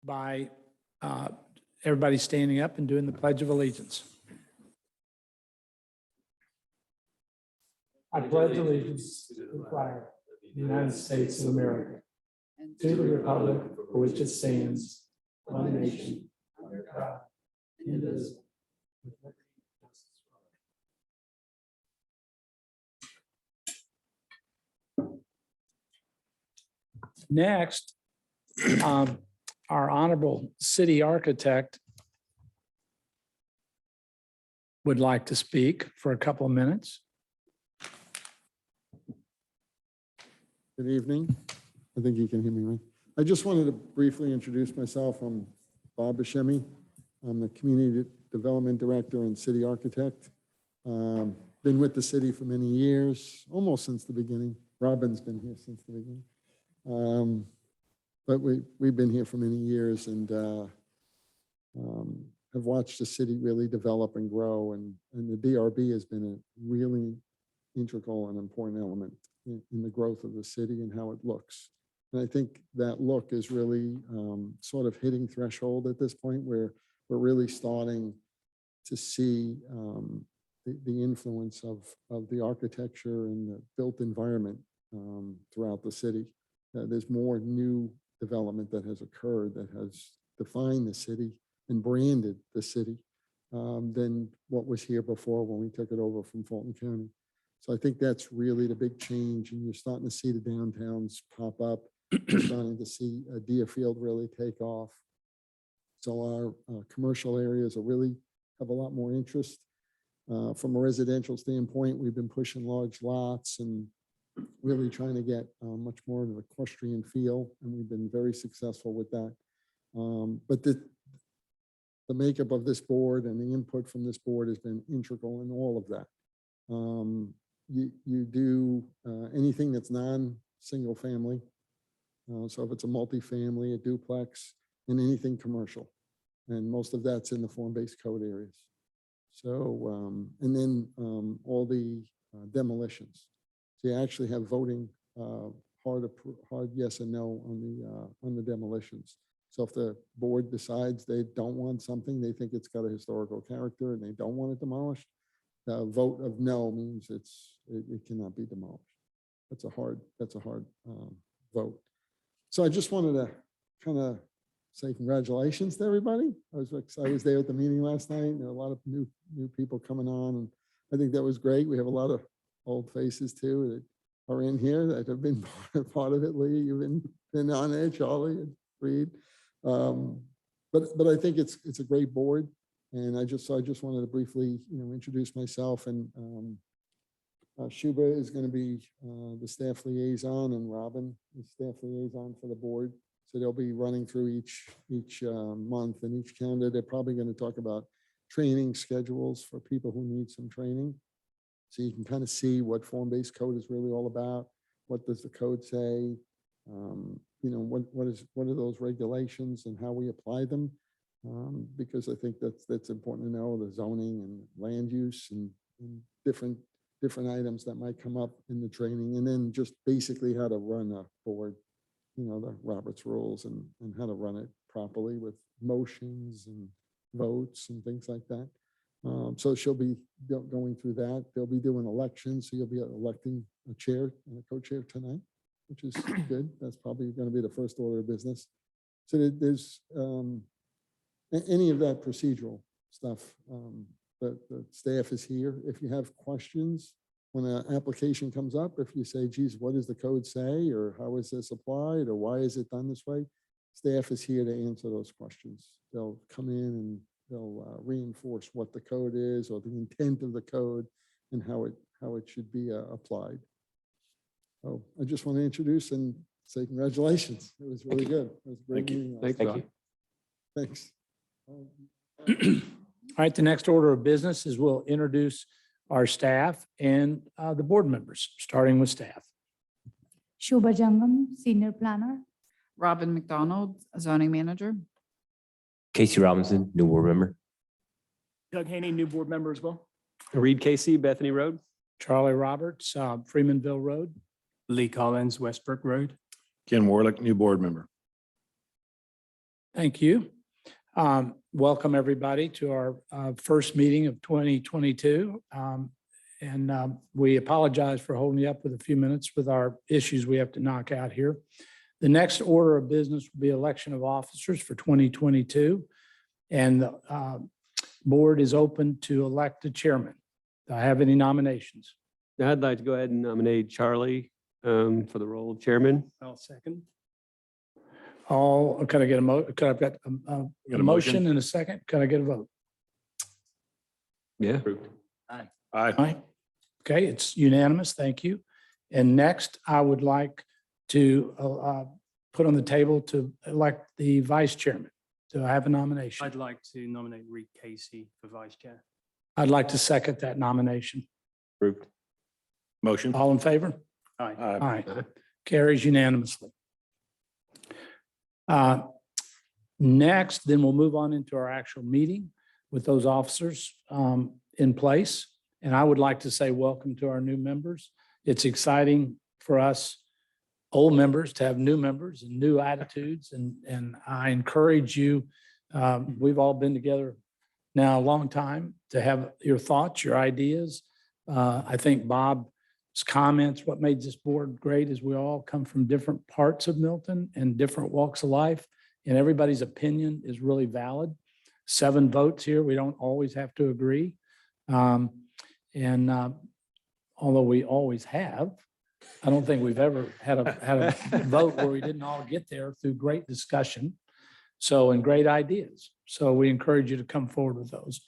by everybody standing up and doing the Pledge of Allegiance. I pledge allegiance to the flag of the United States of America, and to the republic for which it stands, one nation, under God, indivisible. Next, our honorable city architect would like to speak for a couple of minutes. Good evening. I think you can hear me, right? I just wanted to briefly introduce myself. I'm Bob Buscemi. I'm the Community Development Director and City Architect. Been with the city for many years, almost since the beginning. Robin's been here since the beginning. But we've been here for many years and have watched the city really develop and grow. And the DRB has been a really integral and important element in the growth of the city and how it looks. And I think that look is really sort of hitting threshold at this point where we're really starting to see the influence of the architecture and the built environment throughout the city. There's more new development that has occurred that has defined the city and branded the city than what was here before when we took it over from Fulton County. So I think that's really the big change, and you're starting to see the downtowns pop up. You're starting to see Deerfield really take off. So our commercial areas are really have a lot more interest. From a residential standpoint, we've been pushing large lots and really trying to get much more of an equestrian feel, and we've been very successful with that. But the makeup of this board and the input from this board has been integral in all of that. You do anything that's non-single family. So if it's a multifamily, a duplex, and anything commercial, and most of that's in the form-based code areas. So, and then all the demolitions. So you actually have voting hard yes and no on the demolitions. So if the board decides they don't want something, they think it's got a historical character and they don't want it demolished, the vote of no means it cannot be demolished. That's a hard vote. So I just wanted to kind of say congratulations to everybody. I was there at the meeting last night. There were a lot of new people coming on, and I think that was great. We have a lot of old faces too that are in here that have been part of it. Lee, you've been on there, Charlie and Reed. But I think it's a great board, and I just wanted to briefly introduce myself. And Shuba is going to be the staff liaison, and Robin is staff liaison for the board. So they'll be running through each month and each calendar. They're probably going to talk about training schedules for people who need some training. So you can kind of see what form-based code is really all about. What does the code say? What are those regulations and how we apply them? Because I think that's important to know, the zoning and land use and different items that might come up in the training, and then just basically how to run a board, the Roberts rules and how to run it properly with motions and votes and things like that. So she'll be going through that. They'll be doing elections, so you'll be electing a chair and a co-chair tonight, which is good. That's probably going to be the first order of business. So there's any of that procedural stuff. The staff is here. If you have questions, when an application comes up, if you say, geez, what does the code say? Or how is this applied? Or why is it done this way? Staff is here to answer those questions. They'll come in and they'll reinforce what the code is or the intent of the code and how it should be applied. So I just want to introduce and say congratulations. It was really good. It was a great meeting. Thank you. Thanks. All right, the next order of business is we'll introduce our staff and the board members, starting with staff. Shobha Jangam, Senior Planner. Robin McDonald, Zoning Manager. Casey Robinson, new board member. Doug Haney, new board member as well. Reed Casey, Bethany Road. Charlie Roberts, Freemanville Road. Lee Collins, Westbrook Road. Ken Warlick, new board member. Thank you. Welcome, everybody, to our first meeting of 2022. And we apologize for holding you up with a few minutes with our issues we have to knock out here. The next order of business will be election of officers for 2022. And the board is open to elect a chairman. Do I have any nominations? I'd like to go ahead and nominate Charlie for the role of chairman. I'll second. Could I get could I've got a motion and a second? Could I get a vote? Yeah. Aye. Okay, it's unanimous. Thank you. And next, I would like to put on the table to elect the vice chairman. Do I have a nomination? I'd like to nominate Reed Casey for vice chair. I'd like to second that nomination. Approved. Motion. All in favor? Aye. Aye. Carries unanimously. Next, then we'll move on into our actual meeting with those officers in place. And I would like to say welcome to our new members. It's exciting for us old members to have new members and new attitudes. And I encourage you, we've all been together now a long time, to have your thoughts, your ideas. I think Bob's comments, what made this board great is we all come from different parts of Milton and different walks of life, and everybody's opinion is really valid. 7 votes here, we don't always have to agree. Although we always have, I don't think we've ever had a vote where we didn't all get there through great discussion. So, and great ideas. So we encourage you to come forward with those.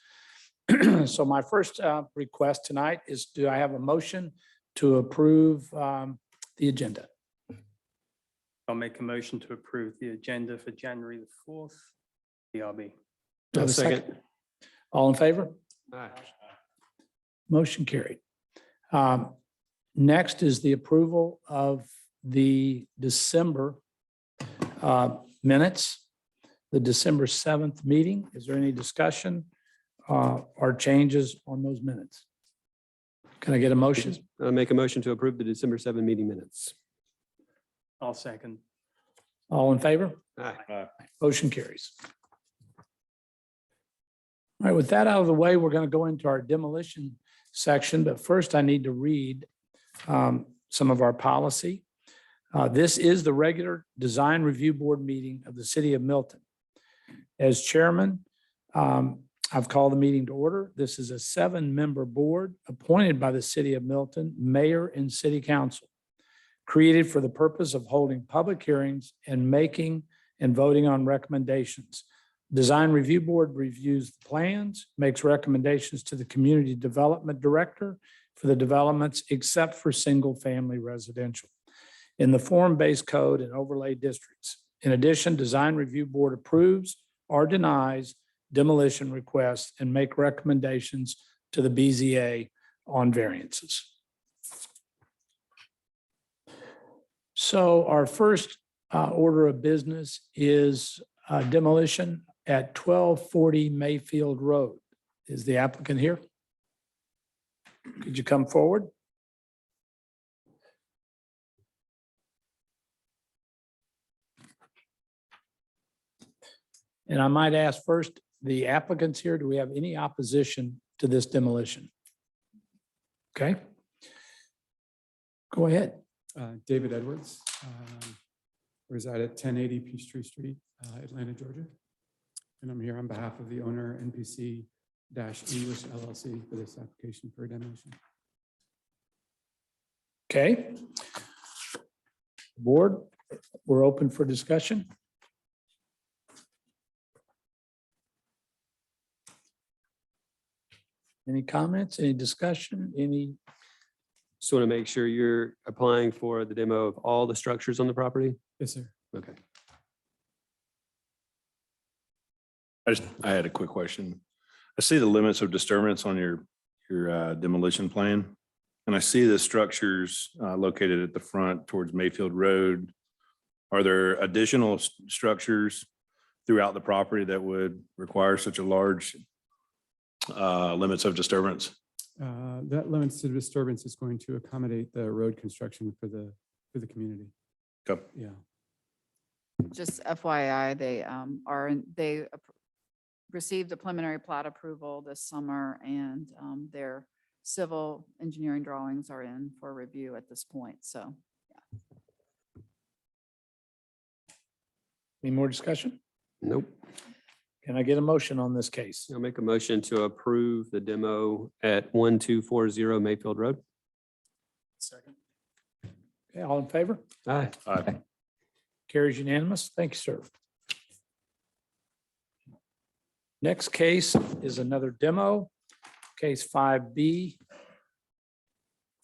So my first request tonight is, do I have a motion to approve the agenda? I'll make a motion to approve the agenda for January the 4th, DRB. Do I have a second? All in favor? Aye. Motion carried. Next is the approval of the December minutes, the December 7th meeting. Is there any discussion or changes on those minutes? Can I get a motion? I'll make a motion to approve the December 7 meeting minutes. I'll second. All in favor? Aye. Motion carries. All right, with that out of the way, we're going to go into our demolition section, but first I need to read some of our policy. This is the regular Design Review Board meeting of the City of Milton. As chairman, I've called the meeting to order. This is a 7-member board appointed by the City of Milton, mayor and city council, created for the purpose of holding public hearings and making and voting on recommendations. Design Review Board reviews the plans, makes recommendations to the Community Development Director for the developments except for single-family residential in the form-based code and overlay districts. In addition, Design Review Board approves or denies demolition requests and make recommendations to the BZA on variances. So our first order of business is demolition at 1240 Mayfield Road. Is the applicant here? Could you come forward? And I might ask first, the applicants here, do we have any opposition to this demolition? Okay. Go ahead. David Edwards, reside at 1080 Peachtree Street, Atlanta, Georgia. And I'm here on behalf of the owner, NPC-English LLC, for this application for demolition. Okay. Board, we're open for discussion. Any comments, any discussion, any? Just want to make sure you're applying for the demo of all the structures on the property? Yes, sir. Okay. I had a quick question. I see the limits of disturbance on your demolition plan. And I see the structures located at the front towards Mayfield Road. Are there additional structures throughout the property that would require such a large limits of disturbance? That limits to disturbance is going to accommodate the road construction for the community. Okay. Yeah. Just FYI, they received a preliminary plat approval this summer, and their civil engineering drawings are in for review at this point, so. Any more discussion? Nope. Can I get a motion on this case? I'll make a motion to approve the demo at 1240 Mayfield Road. Second. Okay, all in favor? Aye. Aye. Carries unanimous. Thank you, sir. Next case is another demo, case 5B,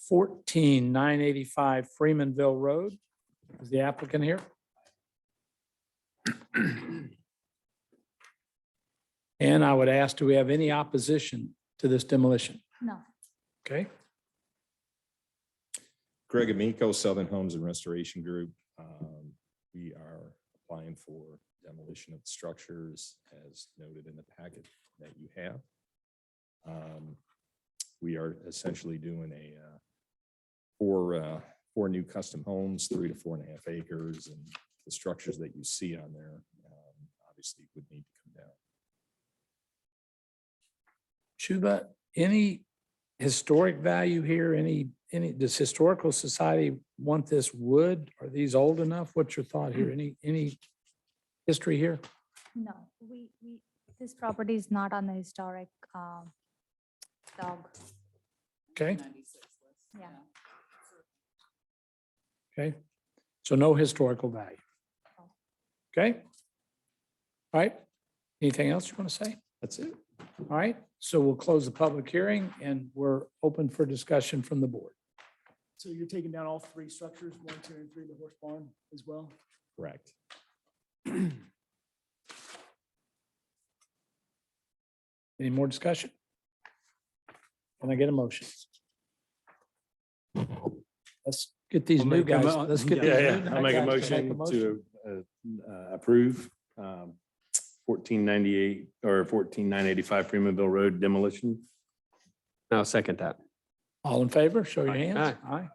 14985 Freemanville Road. Is the applicant here? And I would ask, do we have any opposition to this demolition? No. Okay, Greg Amico, Southern Homes and Restoration Group. We are applying for demolition of structures as noted in the packet that you have. We are essentially doing four new custom homes, 3 to 4.5 acres, and the structures that you see on there obviously would need to come down. Shuba, any historic value here? Does Historical Society want this wood? Are these old enough? What's your thought here? Any history here? No, this property is not on the historic dog. Okay, 96 list, Yeah. okay. So no historical value. Okay. All right. Anything else you want to say? That's it. All right, so we'll close the public hearing and we're open for discussion from the board. So you're taking down all 3 structures, 1, 2, and 3, the horse barn as well? Correct. Any more discussion? Can I get a motion? Let's get these I'll new make a guys. mo- Let's get. Yeah, these yeah. new I'll make a guys to motion to approve 1498 or 14985 Freemanville Road demolition. I'll second that. All in favor, show your Aye. hands. Aye.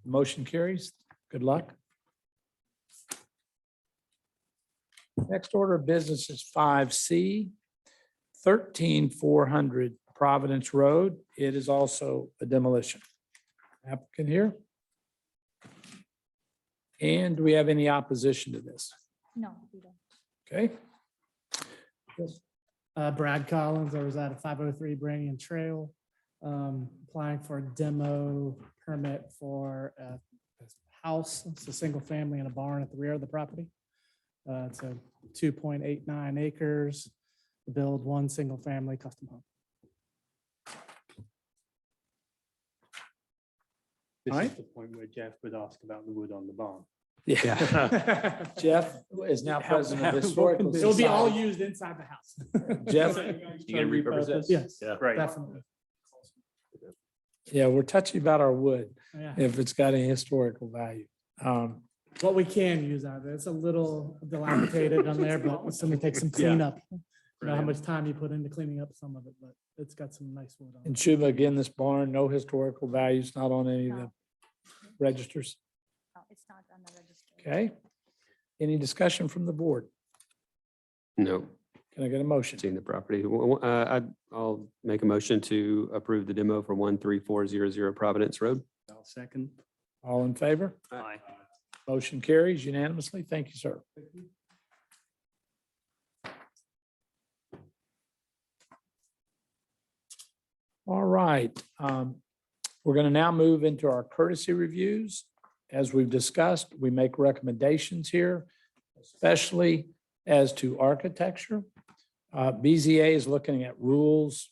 Motion carries. Good luck. Next order of business is 5C, 13400 Providence Road. It is also a demolition. Applicant here. And do we have any opposition to this? No, we don't. Okay. Brad Collins, I was at a 503 Brannian Trail, applying for a demo permit for a house. It's a single family and a barn at the rear of the property. It's a 2.89 acres, to build 1 single family custom home. This All is right. the point where Jeff would ask about the wood on the barn. Yeah. Jeff is now president of the Historical It'll be all Society. used inside the house. Jeff, You gonna repurpose? Yes, Yeah. Great. definitely. yeah, we're touchy about our wood Yeah. if it's got any historical value. What we can use out of it, it's a little dilapidated on there, but it's gonna take some cleanup. You know how much time you put into cleaning up some of it, but it's got some nice wood on And it. Shuba, again, this barn, no historical values, not on any of the No. registers. No, it's not on the register. Okay. Any discussion from the board? No, Can I get a motion? seen the property. I'll make a motion to approve the demo for 13400 Providence Road. I'll second. All in favor? Aye. Motion carries unanimously. Thank you, sir. All right. We're going to now move into our courtesy reviews. As we've discussed, we make recommendations here, especially as to architecture. BZA is looking at rules,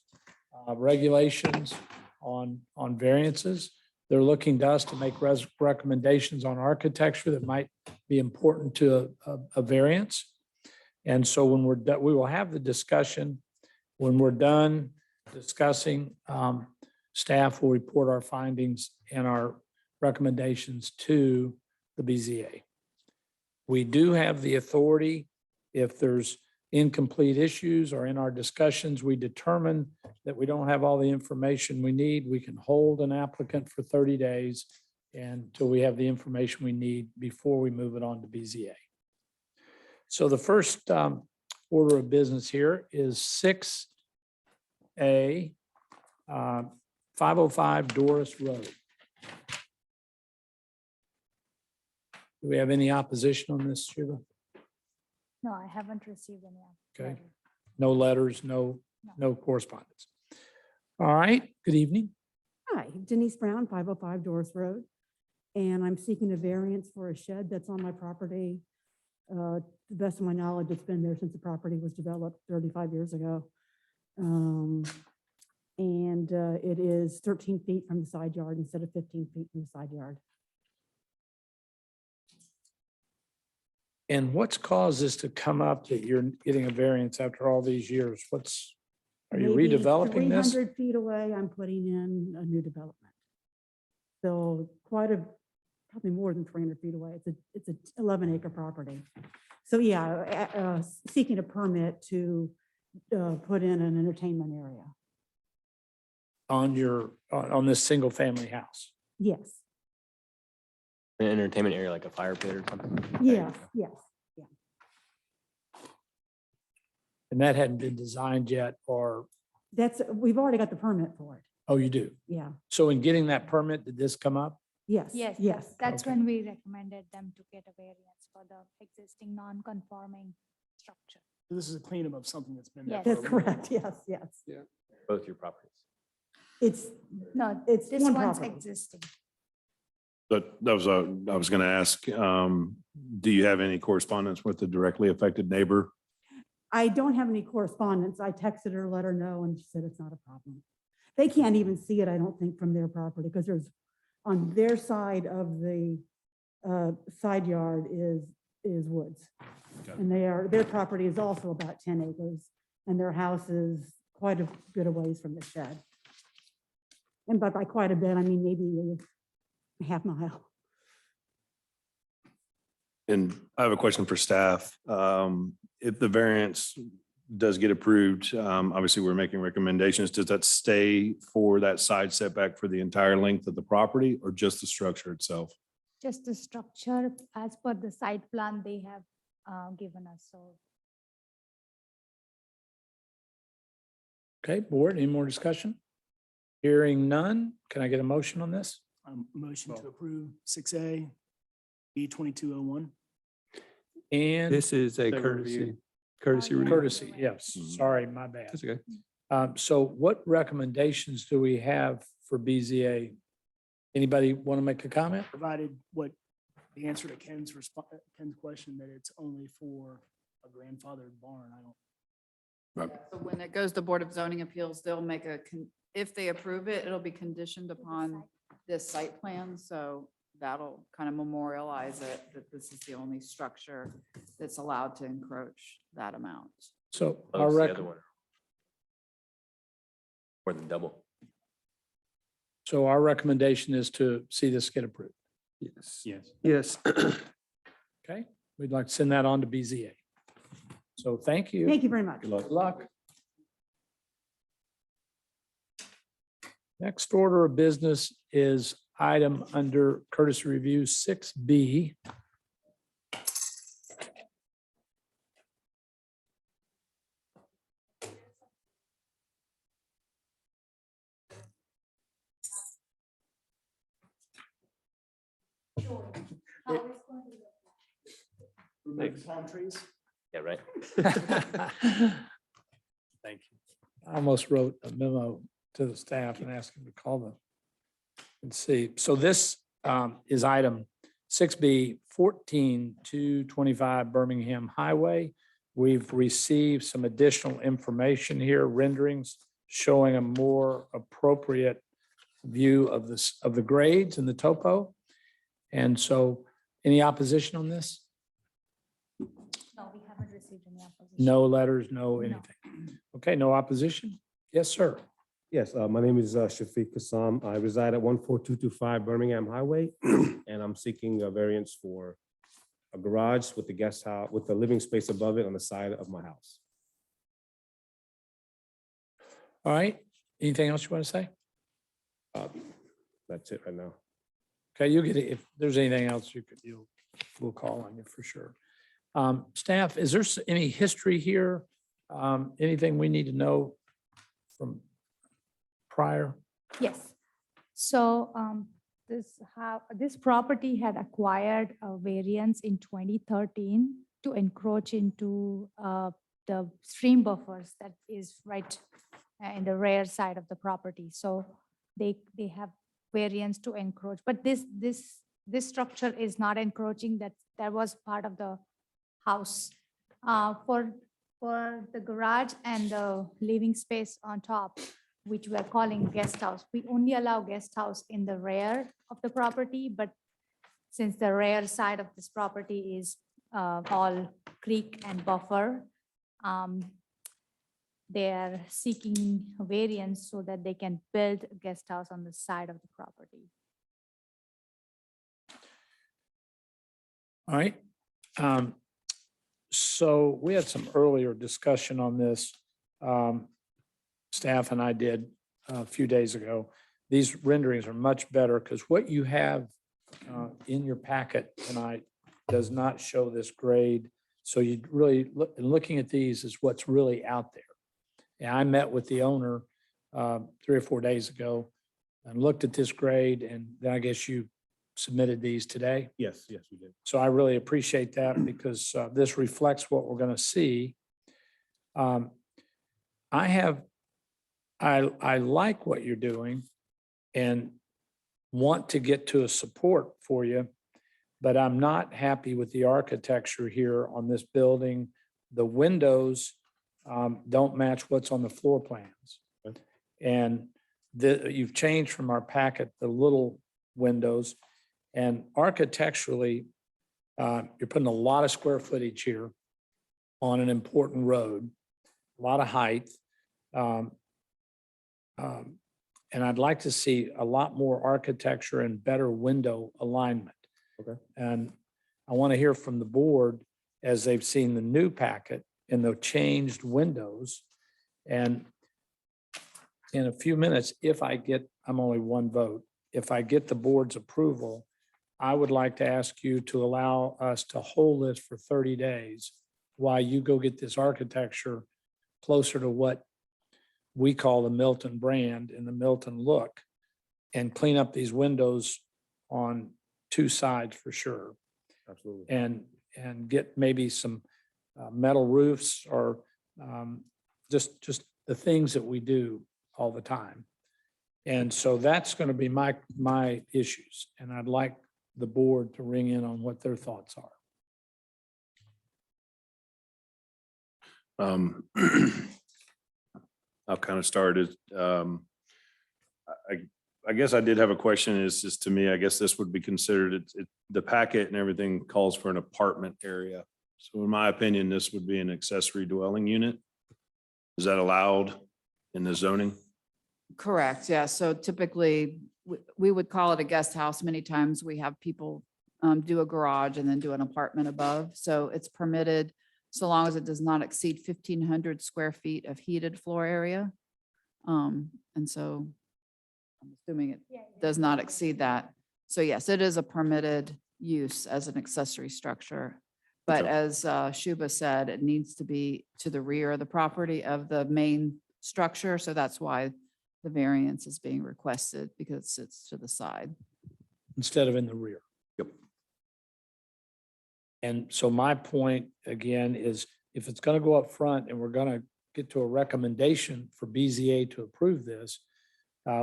regulations on variances. They're looking to us to make recommendations on architecture that might be important to a variance. And so when we're done, we will have the discussion. When we're done discussing, staff will report our findings and our recommendations to the BZA. We do have the authority, if there's incomplete issues or in our discussions, we determine that we don't have all the information we need, we can hold an applicant for 30 days until we have the information we need before we move it on to BZA. So the first order of business here is 6A, 505 Doris Road. Do we have any opposition on this, Shiva? No, I haven't received any. Okay. letter. No letters, no correspondence. All right, good evening. Hi, Denise Brown, 505 Doris Road. And I'm seeking a variance for a shed that's on my property. To the best of my knowledge, it's been there since the property was developed 35 years ago. It is 13 feet from the side yard instead of 15 feet from the side yard. And what's caused this to come up that you're getting a variance after all these years? Are you Maybe redeveloping this? 300 feet away, I'm putting in a new development. So probably more than 300 feet away. It's a 11-acre property. So yeah, seeking a permit to put in an entertainment area. On this single family house? Yes, An entertainment area like a fire pit or something? yes, yes. And that hadn't been designed yet, or, We've already got the permit for it. oh, you do? Yeah, So in getting that permit, did this come up? yes. Yes, Yes. that's Okay. when we recommended them to get a variance for the existing non-conforming structure. This is a cleanup of something that's been there. Yes. for a That's really correct. long time. Yes, yes. Both your properties. It's, No, It's this one one's property. existing. But I was going to ask, do you have any correspondence with the directly affected neighbor? I don't have any correspondence. I texted her, let her know, and she said it's not a problem. They can't even see it, I don't think, from their property, because there's, on their side of the side yard is woods. Okay. And their property is also about 10 acres, and their house is quite a bit of ways from the shed. And by quite a bit, I mean maybe a half mile. And I have a question for staff. If the variance does get approved, obviously we're making recommendations. Does that stay for that side setback for the entire length of the property or just the structure itself? Just the structure as per the site plan they have given us, so. Okay, board, any more discussion? Hearing none, can I get a motion on this? Motion to approve 6A, B2201. And This is a Site courtesy, review. courtesy. Yeah. review. courtesy, yes, Mhm. sorry, my bad. That's okay. So what recommendations do we have for BZA? Anybody want to make a comment? Provided what the answer to Ken's question, that it's only for a grandfathered barn. I don't. So when it goes to Board of Zoning Appeals, they'll make if they approve it, it'll be conditioned upon this site plan. So that'll kind of memorialize it, that this is the only structure that's allowed to encroach that amount. So Oh, our it's the other rec, one. Or the double. so our recommendation is to see this get approved. Yes. Yes. Yes. Okay, we'd like to send that on to BZA. So thank you. Thank you very much. Good luck. Next order of business is item under courtesy review 6B. Remove the palm trees. Yeah, right. Thank you. I almost wrote a memo to the staff and asked them to call them and see. So this is item 6B 14225 Birmingham Highway. We've received some additional information here, renderings showing a more appropriate view of this, of the grades and the topo. And so any opposition on this? No, we haven't received any opposition. No letters, no No. anything. Okay, no opposition? Yes, sir. Yes, my name is Shafiq Kassam. I reside at 14225 Birmingham Highway, and I'm seeking a variance for a garage with the guest house, with the living space above it on the side of my house. All right. Anything else you want to say? That's it right now. Okay, you get it. If there's anything else you could, we'll call on you for sure. Staff, is there any history here? Anything we need to know from prior? Yes. So this property had acquired a variance in 2013 to encroach into the stream buffers that is right in the rear side of the property. So they have variance to encroach, but this structure is not encroaching. That was part of the house. For the garage and the living space on top, which we are calling guest house, we only allow guest house in the rear of the property, but since the rear side of this property is all creek and buffer, they are seeking a variance so that they can build a guest house on the side of the property. All right. So we had some earlier discussion on this. Staff and I did a few days ago. These renderings are much better because what you have in your packet tonight does not show this grade. So you really, looking at these is what's really out there. And I met with the owner 3 or 4 days ago and looked at this grade, and then I guess you submitted these today. Yes, yes, we did. So I really appreciate that because this reflects what we're going to see. I like what you're doing and want to get to a support for you, but I'm not happy with the architecture here on this building. The windows don't match what's on the floor plans. Okay. And you've changed from our packet, the little windows, and architecturally, you're putting a lot of square footage here on an important road, a lot of height. And I'd like to see a lot more architecture and better window alignment. Okay. And I want to hear from the board as they've seen the new packet and the changed windows. And in a few minutes, I'm only one vote. If I get the board's approval, I would like to ask you to allow us to hold this for 30 days while you go get this architecture closer to what we call the Milton brand and the Milton look, and clean up these windows on 2 sides for sure. Absolutely. And get maybe some metal roofs or just the things that we do all the time. And so that's going to be my issues. And I'd like the board to ring in on what their thoughts are. I'll kind of start it. I guess I did have a question. Is just to me, I guess this would be considered, the packet and everything calls for an apartment area. So in my opinion, this would be an accessory dwelling unit. Is that allowed in the zoning? Correct, yeah. So typically, we would call it a guest house. Many times we have people do a garage and then do an apartment above. So it's permitted so long as it does not exceed 1,500 square feet of heated floor area. And so I'm assuming it does not exceed that. So yes, it is a permitted use as an accessory structure. But Okay. as Shuba said, it needs to be to the rear of the property of the main structure. So that's why the variance is being requested, because it sits to the side. Instead of in the rear. Yep. And so my point again is if it's going to go up front and we're going to get to a recommendation for BZA to approve this,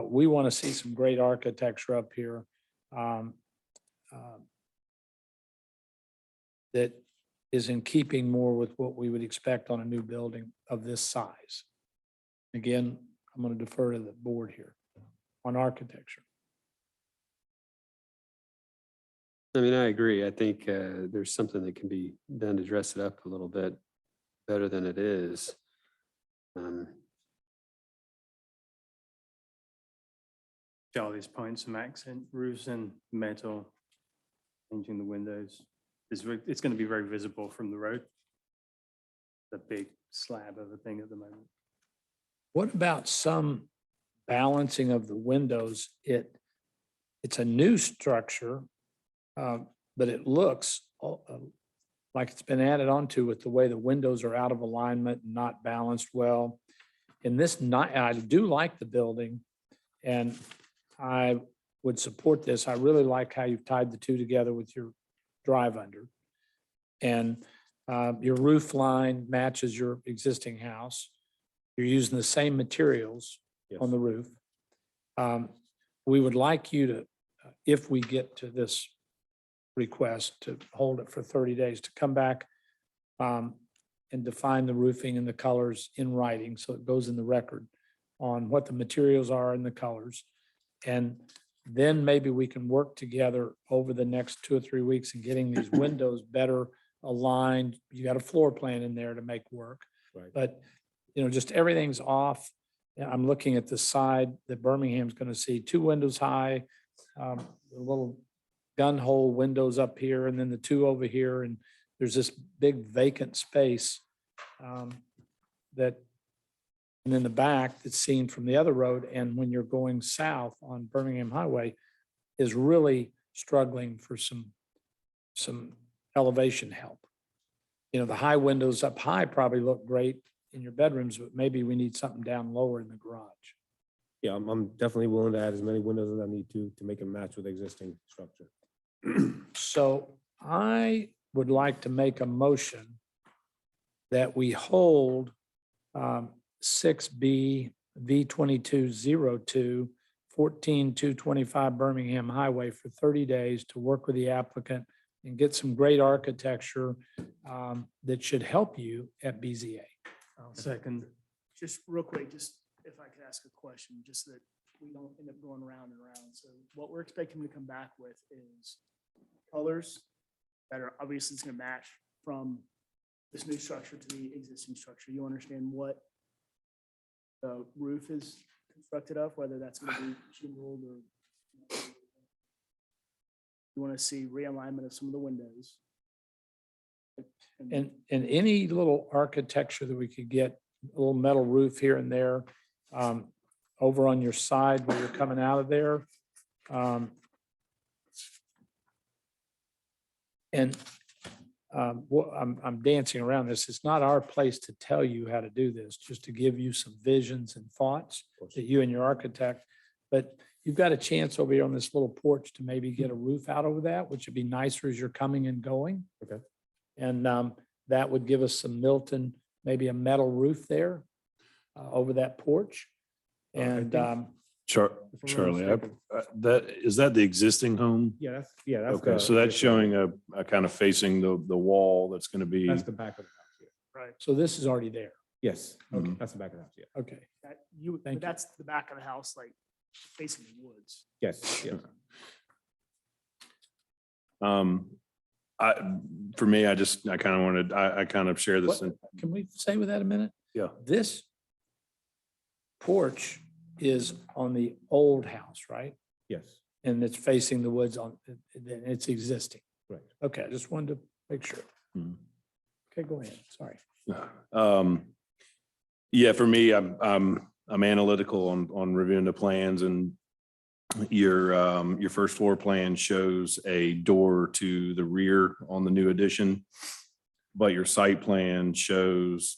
we want to see some great architecture up here that is in keeping more with what we would expect on a new building of this size. Again, I'm going to defer to the board here on architecture. I mean, I agree. I think there's something that can be done to dress it up a little bit better than it is. Charlie's point, some accent roofs and metal, changing the windows. It's going to be very visible from the road. The big slab of a thing at the moment. What about some balancing of the windows? It's a new structure, but it looks like it's been added onto with the way the windows are out of alignment and not balanced well. In this night, I do like the building and I would support this. I really like how you've tied the two together with your drive under. And your roof line matches your existing house. You're using the same materials on the roof. We would like you to, if we get to this request to hold it for 30 days, to come back and define the roofing and the colors in writing, so it goes in the record on what the materials are and the colors. And then maybe we can work together over the next 2 or 3 weeks in getting these windows better aligned. You got a floor plan in there to make work. Right. But, you know, just everything's off. Yeah, I'm looking at the side that Birmingham's going to see 2 windows high, the little gun hole windows up here, and then the 2 over here. And there's this big vacant space that, and in the back that's seen from the other road. And when you're going south on Birmingham Highway is really struggling for some elevation help. You know, the high windows up high probably look great in your bedrooms, but maybe we need something down lower in the garage. Yeah, I'm definitely willing to add as many windows as I need to make it match with the existing structure. So I would like to make a motion that we hold 6B V2202 14225 Birmingham Highway for 30 days to work with the applicant and get some great architecture that should help you at BZA. Second. Just real quick, just if I could ask a question, just so that we don't end up going round and round. So what we're expecting to come back with is colors that are obviously it's going to match from this new structure to the existing structure. You understand what the roof is constructed of, whether that's going to be shingled or you want to see realignment of some of the windows. And any little architecture that we could get, a little metal roof here and there, over on your side where you're coming out of there. I'm dancing around this. It's not our place to tell you how to do this, just to give you some visions and thoughts that you and your architect, but you've got a chance over here on this little porch to maybe get a roof out over that, which would be nicer as you're coming and going. Okay. And that would give us some Milton, maybe a metal roof there over that porch. And Charlie, is that the existing home? Yeah, that's. Okay, so that's showing a kind of facing the wall that's going to be. That's the back of the house, yeah. Right. so this is already there. Yes, okay, Mhm. that's the back of the house, yeah. Okay. That you, Thank you. that's the back of the house, like facing the woods. Yes, yes. For me, I kind of wanted, I kind of share this. What- Can we say with that a minute? Yeah. This porch is on the old house, right? Yes, And it's facing the woods on, it's existing. right. Okay, I just wanted to make sure. Mhm. Okay, go ahead. Sorry. Yeah, for me, I'm analytical on reviewing the plans, and your first floor plan shows a door to the rear on the new addition, but your site plan shows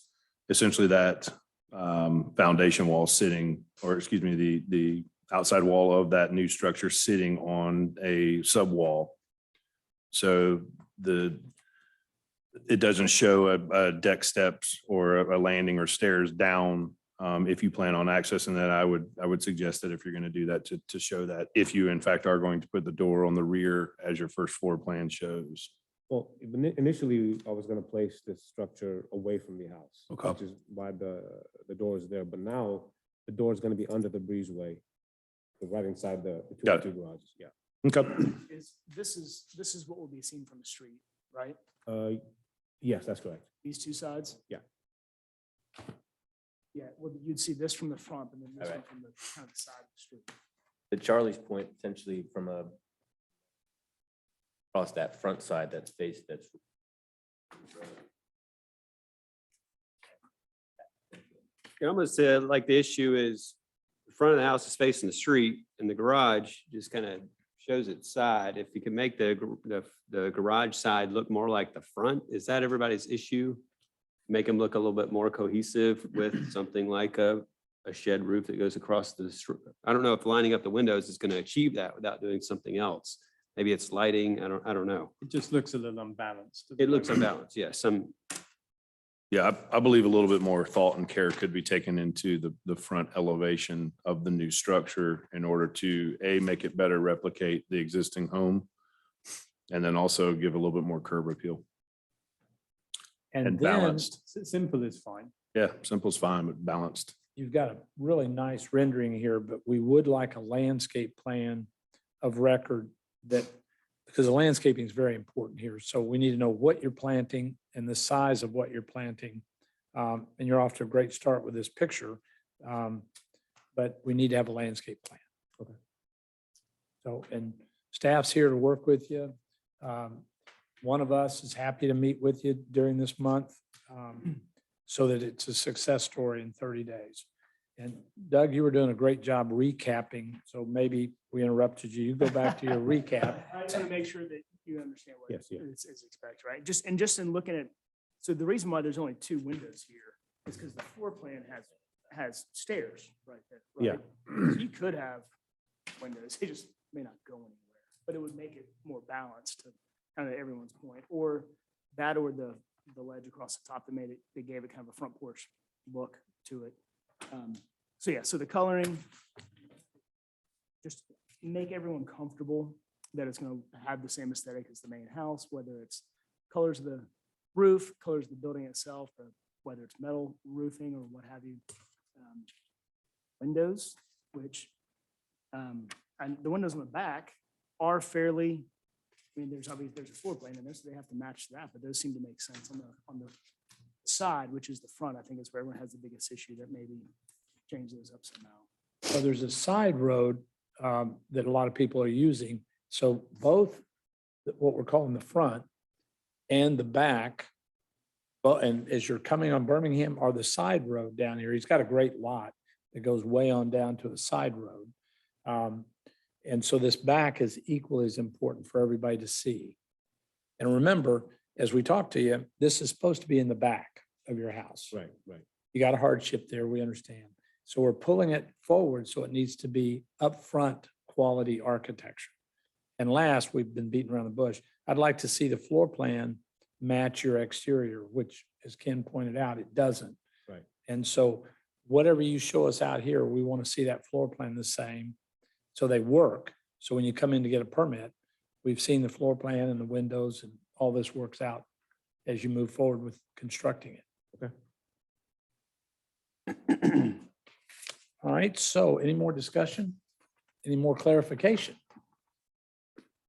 essentially that foundation wall sitting, or excuse me, the outside wall of that new structure sitting on a subwall. So it doesn't show a deck steps or a landing or stairs down. If you plan on accessing that, I would suggest that if you're going to do that, to show that, if you in fact are going to put the door on the rear as your first floor plan shows. Well, initially, I was gonna place this structure away from the house. Okay. Which is why the door is there, but now the door is gonna be under the breezeway, right inside the Got two garages, yeah. Okay. This is what will be seen from the street, right? Yes, that's correct. These two sides? Yeah. Yeah, well, you'd see this from the front and then this one Alright. from the kind of the side of the street. To Charlie's point, potentially from across that front side that's faced, that's. Yeah, I'm gonna say, like, the issue is the front of the house is facing the street and the garage just kind of shows its side, if you can make the garage side look more like the front, is that everybody's issue? Make them look a little bit more cohesive with something like a shed roof that goes across the, I don't know if lining up the windows is going to achieve that without doing something else. Maybe it's lighting, I don't know. It just looks a little unbalanced. It looks unbalanced, yes, Yeah, I believe a little bit more thought and care could be taken into the front elevation of the new structure in order to, A, make it better replicate the existing home, and then also give a little bit more curb appeal and then balanced. Simple is fine. Yeah, simple's fine, but balanced. you've got a really nice rendering here, but we would like a landscape plan of record that, because the landscaping is very important here. So we need to know what you're planting and the size of what you're planting. And you're off to a great start with this picture. But we need to have a landscape plan. Okay. So, and staff's here to work with you. One of us is happy to meet with you during this month so that it's a success story in 30 days. And Doug, you were doing a great job recapping, so maybe we interrupted you. You go back to your recap. I just want to make sure that you understand what Yes, yeah. is expected, right? Just in looking at, so the reason why there's only 2 windows here is because the floor plan has stairs right there. Right? So you could have windows, they just may not go anywhere, but it would make it more balanced to kind of everyone's point, or that, or the ledge across the top that made it, they gave it kind of a front porch look to it. So yeah, so the coloring, just make everyone comfortable that it's going to have the same aesthetic as the main house, whether it's colors of the roof, colors of the building itself, or whether it's metal roofing or what have you. Windows, which, and the windows on the back are fairly, I mean, there's obviously, there's a floor plan in there, so they have to match that, but those seem to make sense on the side, which is the front. I think is where everyone has the biggest issue, that maybe change those up somehow. So there's a side road that a lot of people are using. So both what we're calling the front and the back, well, and as you're coming on Birmingham, are the side road down here. He's got a great lot that goes way on down to a side road. And so this back is equally as important for everybody to see. And remember, as we talk to you, this is supposed to be in the back of your house. Right, right. You got a hardship there, we understand. So we're pulling it forward, so it needs to be upfront quality architecture. And last, we've been beating around the bush. I'd like to see the floor plan match your exterior, which, as Ken pointed out, it doesn't. Right. And so whatever you show us out here, we want to see that floor plan the same, so they work. So when you come in to get a permit, we've seen the floor plan and the windows, and all this works out as you move forward with constructing it. Okay. All right, so any more discussion? Any more clarification?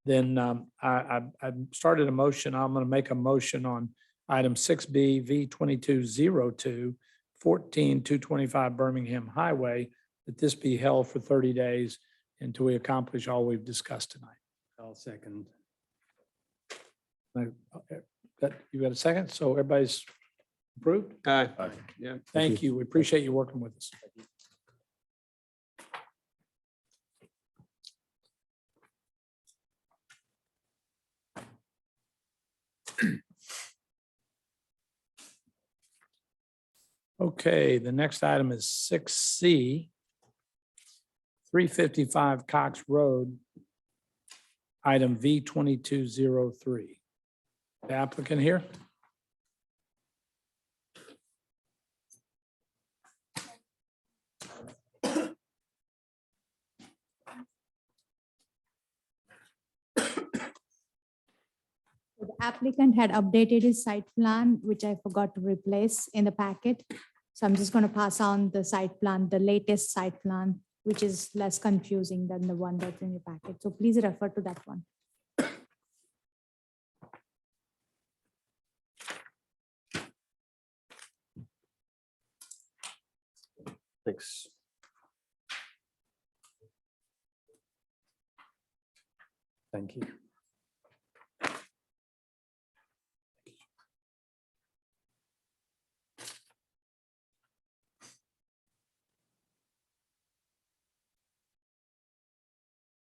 Then I started a motion. I'm going to make a motion on item 6B V2202 14225 Birmingham Highway, that this be held for 30 days until we accomplish all we've discussed tonight. I'll second. You got a second? So everybody's approved? Aye. Aye. Yeah. Thank you. We appreciate you working with us. Okay, the next item is 6C, 355 Cox Road, item V2203. The applicant here? The applicant had updated his site plan, which I forgot to replace in the packet. So I'm just going to pass on the site plan, the latest site plan, which is less confusing than the one that's in your packet. So please refer to that one. Thanks. Thank you.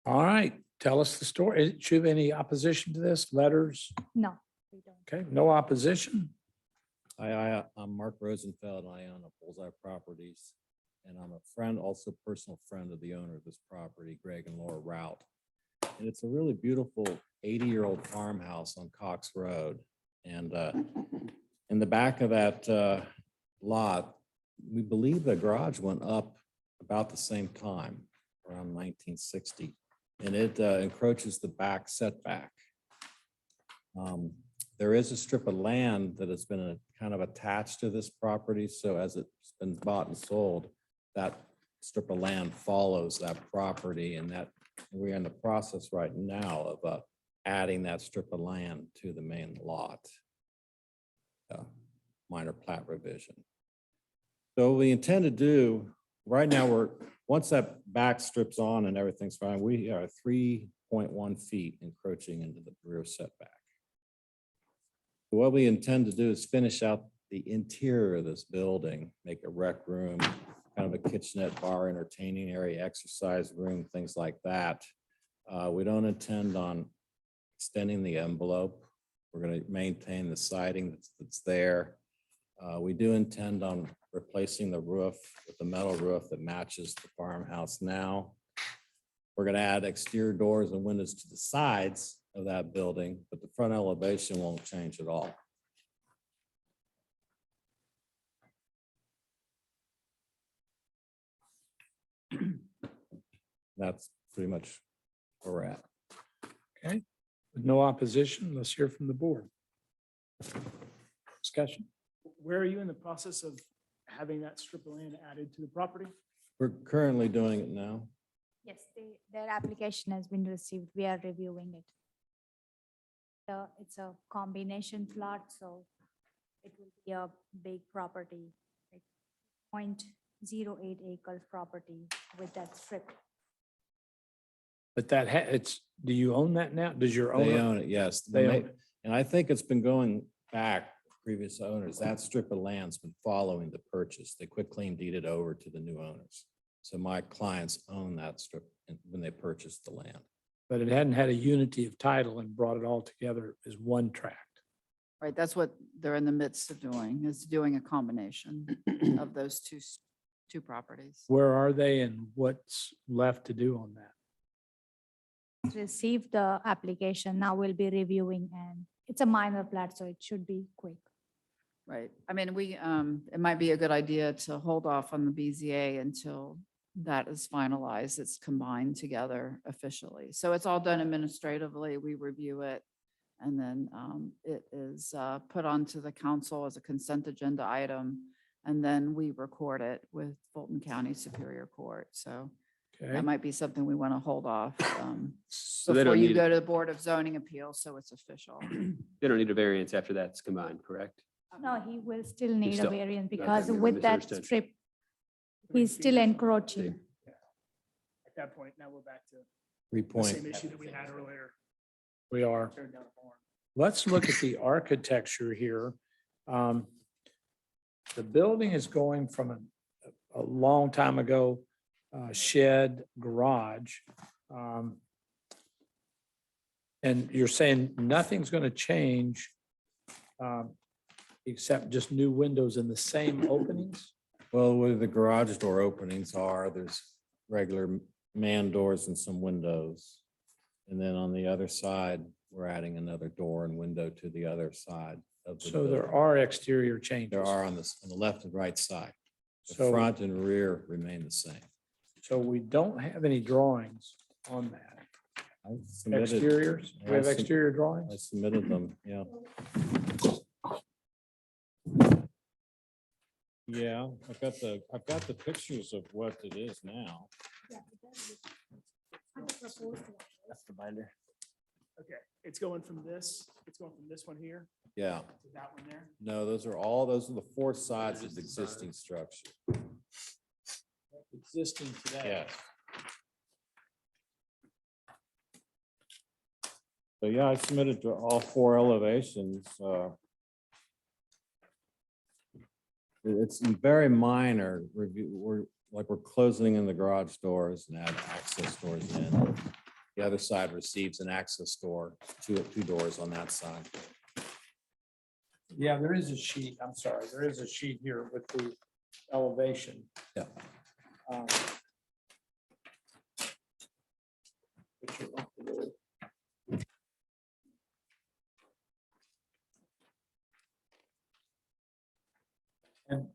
All right, tell us the story. Should have any opposition to this? Letters? No, we don't. Okay, no opposition. I'm Mark Rosenfeld, and I own a Bullseye Properties. And I'm a friend, also personal friend of the owner of this property, Greg and Laura Rout. And it's a really beautiful 80-year-old farmhouse on Cox Road. And in the back of that lot, we believe the garage went up about the same time, around 1960. And it encroaches the back setback. There is a strip of land that has been kind of attached to this property. So as it's been bought and sold, that strip of land follows that property, and that we're in the process right now of adding that strip of land to the main lot. Minor plat revision. So what we intend to do, right now, once that back strips on and everything's fine, we are 3.1 feet encroaching into the rear setback. What we intend to do is finish out the interior of this building, make a rec room, kind of a kitchenette, bar, entertaining area, exercise room, things like that. We don't intend on extending the envelope. We're going to maintain the siding that's there. We do intend on replacing the roof with the metal roof that matches the farmhouse now. We're going to add exterior doors and windows to the sides of that building, but the front elevation won't change at all. That's pretty much where we're at. Okay, with no opposition, let's hear from the board. Discussion. Where are you in the process of having that strip of land added to the property? We're currently doing it now. Yes, their application has been received. We are reviewing it. It's a combination plot, so it will be a big property, like 0.08 acres property with that strip. But do you own that now? Does your They owner? own it, yes. They own it. And I think it's been going back, previous owners, that strip of land's been following the purchase. They quit claim deeded over to the new owners. So my clients own that strip when they purchased the land. But it hadn't had a unity of title and brought it all together as one tract. Right, that's what they're in the midst of doing, is doing a combination of those two properties. Where are they and what's left to do on that? Received the application. Now we'll be reviewing, and it's a minor plat, so it should be quick. Right, I mean, it might be a good idea to hold off on the BZA until that is finalized, it's combined together officially. So it's all done administratively, we review it, and then it is put onto the council as a consent agenda item, and then we record it with Fulton County Superior Court. So Okay, that might be something we want to hold off So they before don't you need, go to the Board of Zoning Appeals, so it's official. they don't need a variance after that's combined, correct? No, he will still need a still- variance okay, because maybe with that misunderstood. strip, he's still encroaching. At that point, now we're back to Three the point. same issue that we had earlier. we are. Tearing down a barn. Let's look at the architecture here. The building is going from a long time ago, shed, garage. And you're saying nothing's going to change except just new windows in the same openings? Well, where the garage door openings are, there's regular man doors and some windows. And then on the other side, we're adding another door and window to the other side of the So there building. are exterior changes. There are on the left and right side. The So- front and rear remain the same. So we don't have any drawings on that. I submitted- Exteriors? We have I sub- exterior I drawings? submitted them, yeah. Yeah, I've got the pictures of what it is now. That's the binder. Okay, it's going from this one here Yeah, to that one there. no, those are the four sides of the existing structure. Existing today. Yes. So yeah, I submitted to all four elevations. It's very minor review. We're closing in the garage doors and add access doors in. The other side receives an access door, two doors on that side. Yeah, there is a sheet. I'm sorry. There is a sheet here with the elevation. Yeah. Um, which you- And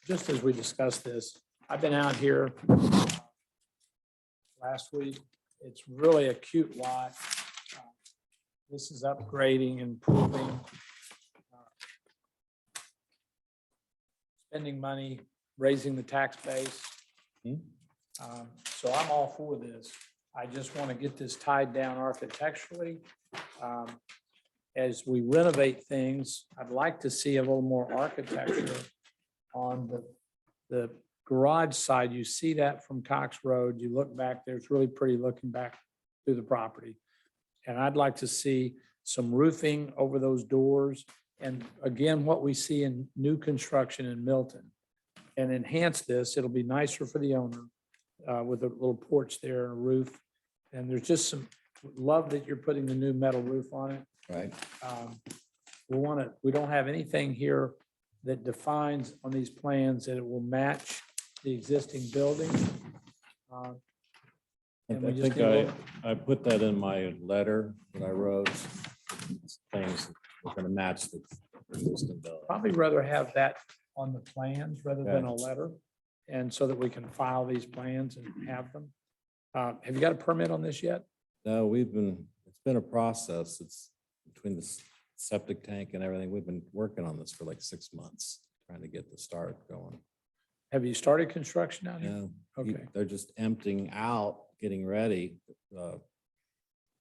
just as we discussed this, I've been out here last week. It's really a cute lot. This is upgrading, improving, spending money, raising the tax base. So I'm all for this. I just want to get this tied down architecturally. As we renovate things, I'd like to see a little more architecture on the garage side. You see that from Cox Road. You look back there, it's really pretty looking back through the property. And I'd like to see some roofing over those doors. And again, what we see in new construction in Milton. And enhance this, it'll be nicer for the owner with a little porch there and a roof. And there's just some, love that you're putting the new metal roof on it. Right. We don't have anything here that defines on these plans that it will match the existing building. And we I just think need a little- I put that in my letter that I wrote. Things that are going to match the existing building. Probably rather have that on the plans rather than a letter. And so that we can file these plans and have them. Have you got a permit on this yet? No, it's been a process. It's between the septic tank and everything. We've been working on this for like 6 months, trying to get the start going. Have you started construction out here? Yeah. Okay. They're just emptying out, getting ready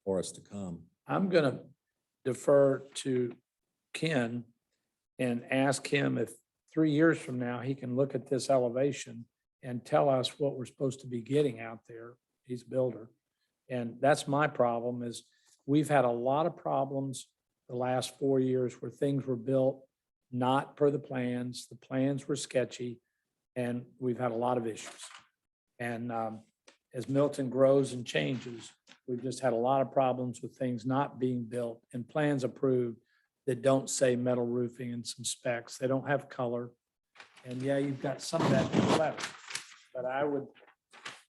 for us to come. I'm going to defer to Ken and ask him if 3 years from now, he can look at this elevation and tell us what we're supposed to be getting out there. He's a builder. And that's my problem is we've had a lot of problems the last 4 years where things were built not per the plans. The plans were sketchy and we've had a lot of issues. And as Milton grows and changes, we've just had a lot of problems with things not being built and plans approved that don't say metal roofing and some specs. They don't have color. And yeah, you've got some of that in the letter, but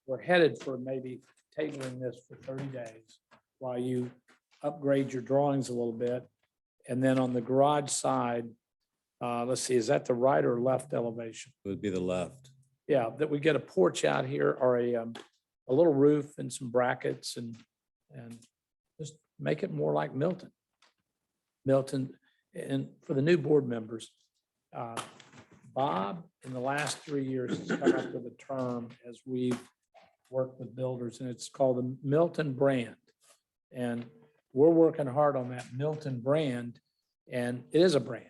we're headed for maybe tabling this for 30 days while you upgrade your drawings a little bit. And then on the garage side, let's see, is that the right or left elevation? It would be the left. Yeah, that we get a porch out here or a little roof and some brackets and just make it more like Milton. Milton, and for the new board members, Bob, in the last 3 years, has come up with a term as we've worked with builders, and it's called the Milton brand. And we're working hard on that Milton brand, and it is a brand.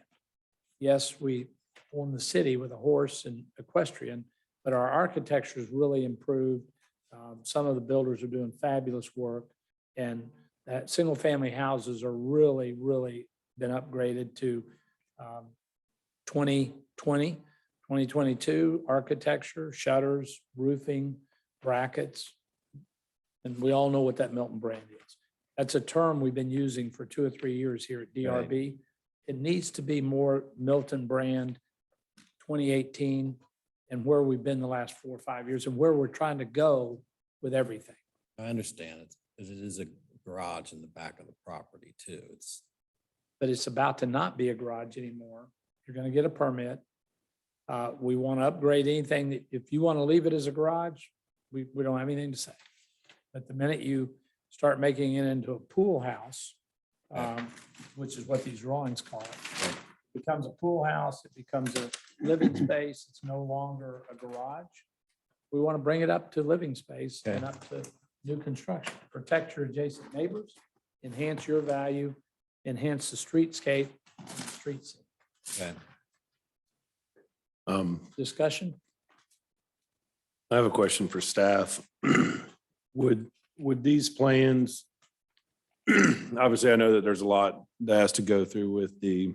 Yes, we form the city with a horse and equestrian, but our architecture has really improved. Some of the builders are doing fabulous work, and that single-family houses are really, really been upgraded to 2020, 2022 architecture, shutters, roofing, brackets. And we all know what that Milton brand is. That's a term we've been using for 2 or 3 years here at DRB. It needs to be more Milton brand 2018 and where we've been the last 4 or 5 years and where we're trying to go with everything. I understand it. It is a garage in the back of the property too. But it's about to not be a garage anymore. You're going to get a permit. We want to upgrade anything that, if you want to leave it as a garage, we don't have anything to say. But the minute you start making it into a pool house, which is what these drawings call it, becomes a pool house, it becomes a living space, it's no longer a garage. We want to bring it up to living space and up to new construction. Protect your adjacent neighbors, enhance your value, enhance the streetscape, streets. Okay. Discussion? I have a question for staff. Would these plans, obviously I know that there's a lot that has to go through with the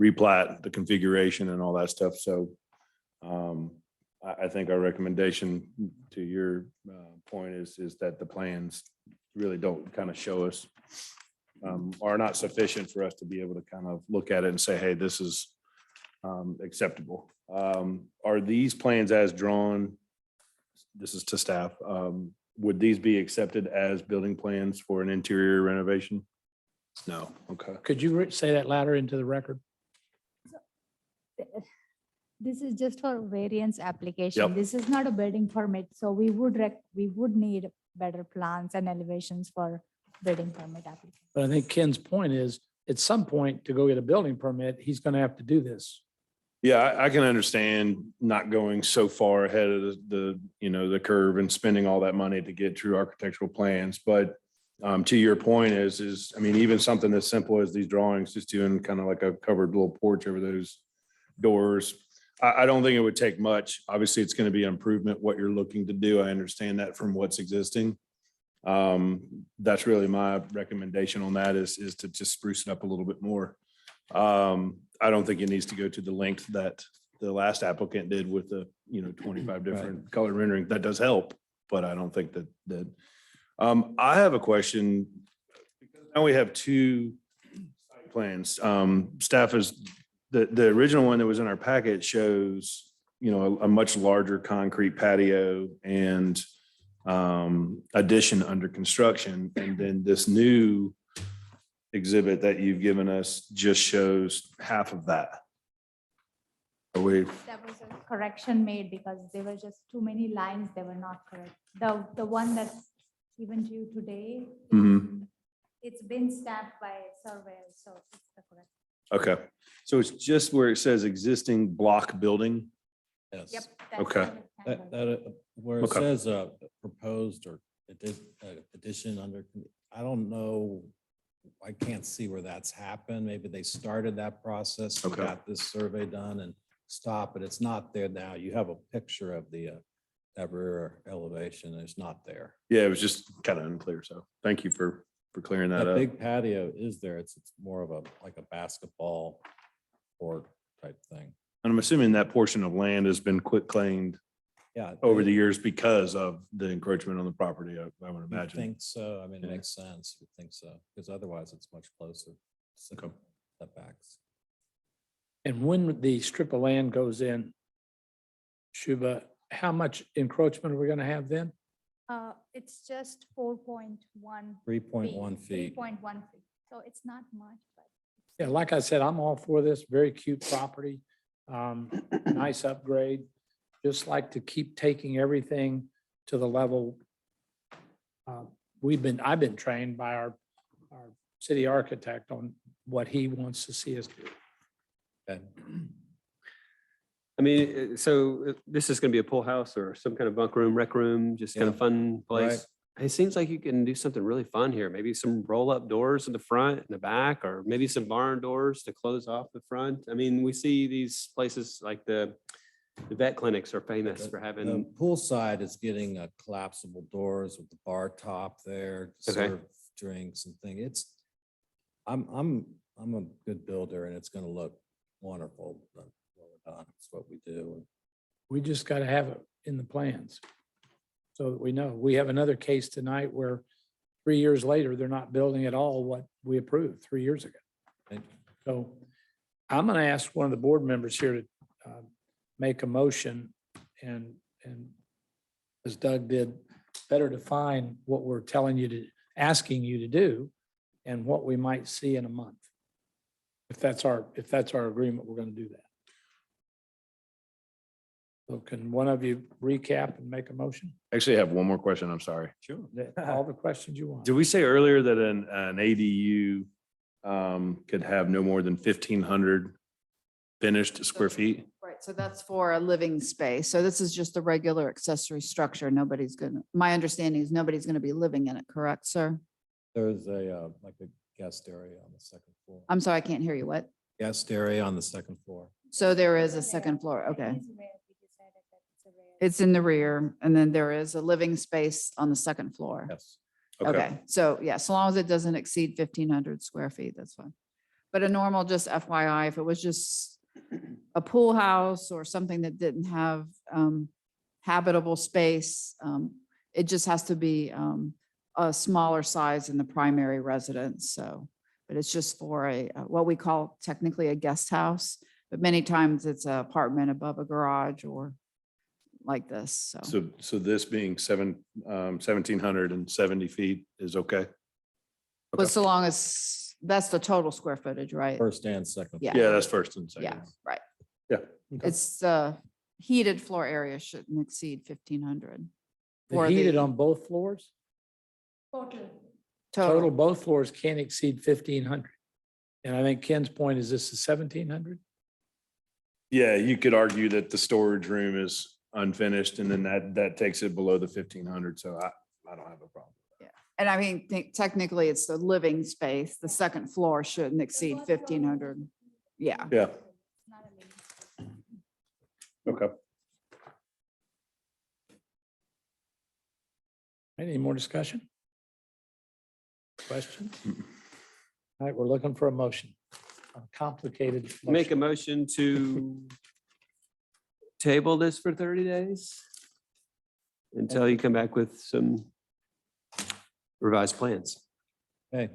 replat, the configuration and all that stuff. So I think our recommendation to your point is that the plans really don't kind of show us are not sufficient for us to be able to kind of look at it and say, hey, this is acceptable. Are these plans as drawn? This is to staff. Would these be accepted as building plans for an interior renovation? No. Okay. Could you say that louder into the record? This is just for variance application. Yep. This is not a building permit, so we would need better plans and elevations for building permit application. But I think Ken's point is, at some point, to go get a building permit, he's going to have to do this. Yeah, I can understand not going so far ahead of the curve and spending all that money to get true architectural plans. But to your point is, I mean, even something as simple as these drawings, just doing kind of like a covered little porch over those doors. I don't think it would take much. Obviously, it's going to be an improvement, what you're looking to do. I understand that from what's existing. That's really my recommendation on that is to just spruce it up a little bit more. I don't think it needs to go to the length that the last applicant did with the, 25 different color rendering. That does help, but I don't think that. I have a question. Now we have two site plans. Staff is, the original one that was in our packet shows, a much larger concrete patio and addition under construction. And then this new exhibit that you've given us just shows half of that. Are we? That was a correction made because there were just too many lines. They were not correct. The one that's given to you today, it's been stamped by surveyors, so it's the correct. Okay, so it's just where it says existing block building? Yes. Yep. that's Okay. Where it Okay. says proposed or addition under, I don't know. I can't see where that's happened. Maybe they started that process, Okay. got this survey done and stopped, but it's not there now. You have a picture of the that rear elevation. It's not there. Yeah, it was just kind of unclear, so thank you for clearing that That up. big patio is there. It's more of like a basketball court type thing. And I'm assuming that portion of land has been quit claimed Yeah. over the years because of the encroachment on the property, I would I imagine. think so. I mean, it Yeah. makes sense. You think so, because otherwise it's much closer. Okay. Setbacks. And when the strip of land goes in, Shuba, how much encroachment are we going to have then? It's just 4.1. 3.1 feet. 3.1 feet. So it's not much, but. Yeah, like I said, I'm all for this. Very cute property. Nice upgrade. Just like to keep taking everything to the level. I've been trained by our city architect on what he wants to see us do. Okay. I mean, so this is going to be a pool house or some kind of bunk room, rec room, just kind of Yeah. fun place. Right. It seems like you can do something really fun here. Maybe some roll-up doors in the front and the back, or maybe some barn doors to close off the front. I mean, we see these places like the vet clinics are famous for The having, pool side is getting collapsible doors with the bar top there, to Okay. serve drinks and thing. I'm a good builder and it's gonna look wonderful. But well done. It's what we do. We just got to have it in the plans. So that we know. We have another case tonight where 3 years later, they're not building at all what we approved 3 years ago. Okay. So I'm going to ask one of the board members here to make a motion and as Doug did, better define what we're asking you to do and what we might see in a month. If that's our agreement, we're going to do that. So can one of you recap and make a motion? Actually, I have one more question. I'm sorry. Sure. All the questions you want. Did we say earlier that an ADU could have no more than 1,500 finished square feet? Right, so that's for a living space. So this is just a regular accessory structure. My understanding is nobody's gonna be living in it, correct, sir? There's like a guest area on the second floor. I'm sorry, I can't hear you. What? Guest area on the second floor. So there is a second floor, okay. It's in the rear, and then there is a living space on the second floor. Yes. Okay, so yeah, so long as it doesn't exceed 1,500 square feet, that's fine. But a normal, just FYI, if it was just a pool house or something that didn't have habitable space. It just has to be a smaller size than the primary residence, so. But it's just for what we call technically a guest house, but many times it's an apartment above a garage or like this, so. So this being 1,770 feet is okay? But so long as, that's the total square footage, right? First and second. Yeah. Yeah, that's first and Yeah, second. right. Yeah. It's heated floor area shouldn't exceed 1,500. The for heated the on both floors? Total, both floors can't exceed 1,500. And I think Ken's point is this is 1,700? Yeah, you could argue that the storage room is unfinished and then that takes it below the 1,500. So I don't have a problem. And I mean, technically, it's the living space. The second floor shouldn't exceed 1,500. Yeah. Yeah. Okay. Any more discussion? Questions? All right, we're looking for a motion. A complicated. Make a motion. motion to table this for 30 days until you come back with some revised plans. Okay,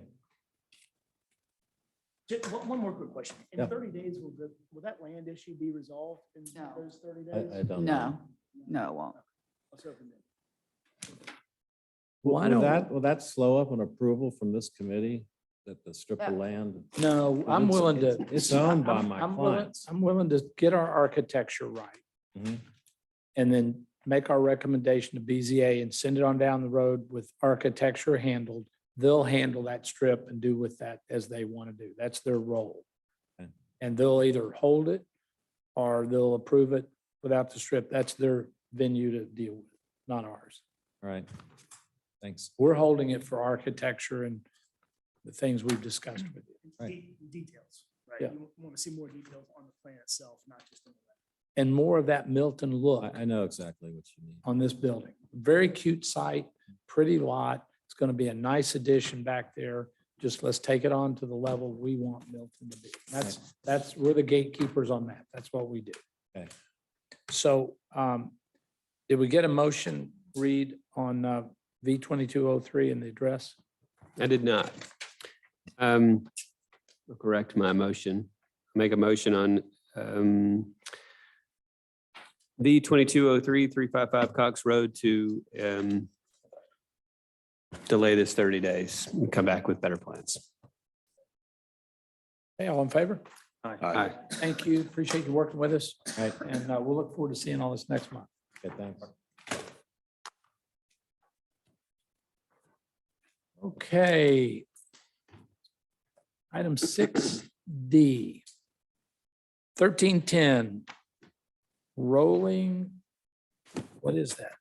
Just one more quick question. In Yeah. 30 days, will that land issue be resolved in No. those 30 I days? don't know. No, it won't. Let's open it. Why Will don't, will that slow up an approval from this committee that the strip of That- land? no, I'm It's- willing to. it's owned by I'm- my I'm willing- clients. I'm willing to get our architecture right. Mhm. And then make our recommendation to BZA and send it on down the road with architecture handled. They'll handle that strip and do with that as they want to do. That's their role. Okay. And they'll either hold it or they'll approve it without the strip. That's their venue to deal with, not ours. All right, thanks. We're holding it for architecture and the things we've discussed with you. Right. Details, right? Yeah. You want to see more details on the plan itself, not just on the. And more of that Milton look I know exactly what you mean. on this building. Very cute site, pretty lot. It's going to be a nice addition back there. Just let's take it on to the level we want Milton to be. That's, we're the gatekeepers on that. That's what we do. Okay. So did we get a motion, Reed, on V2203 and the address? I did not. I'll correct my motion. Make a motion on V 2203-355 Cox Road to delay this 30 days and come back with better plans. Hey, all in favor? Aye. Thank you. Appreciate you working with us. All right, And we'll look forward to seeing all this next month. okay, thanks. Okay. Item 6D. 1310. Rolling, what is that?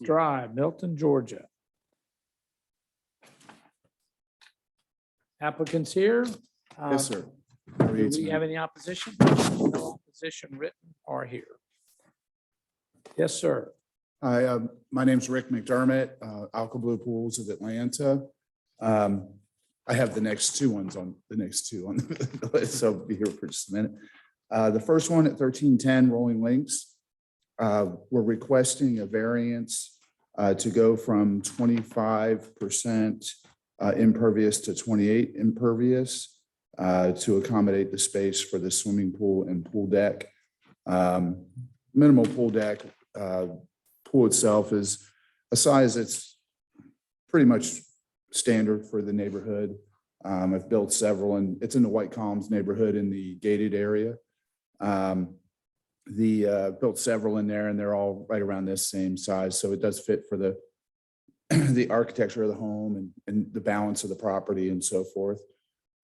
Drive, Milton, Georgia. Applicants here? Yes, sir. Do we have any opposition? No opposition written or here? Yes, sir. Hi, my name's Rick McDermott, Alka Blue Pools of Atlanta. I have the next two on the list, so I'll be here for just a minute. The first one at 1310 Rolling Links, we're requesting a variance to go from 25% impervious to 28 impervious to accommodate the space for the swimming pool and pool deck. Minimal pool deck. Pool itself is a size that's pretty much standard for the neighborhood. I've built several, and it's in the White Columns neighborhood in the gated area. Built several in there, and they're all right around this same size, so it does fit for the the architecture of the home and the balance of the property and so forth.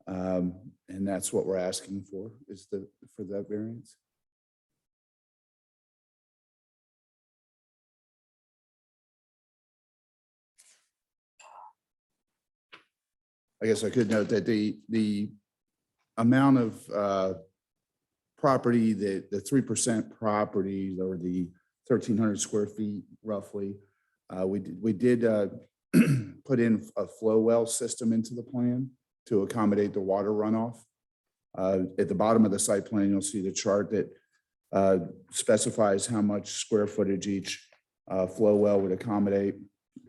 And that's what we're asking for, is for that variance. I guess I could note that the amount of property, the 3% property, or the 1,300 square feet roughly, we did put in a flow well system into the plan to accommodate the water runoff. At the bottom of the site plan, you'll see the chart that specifies how much square footage each flow well would accommodate.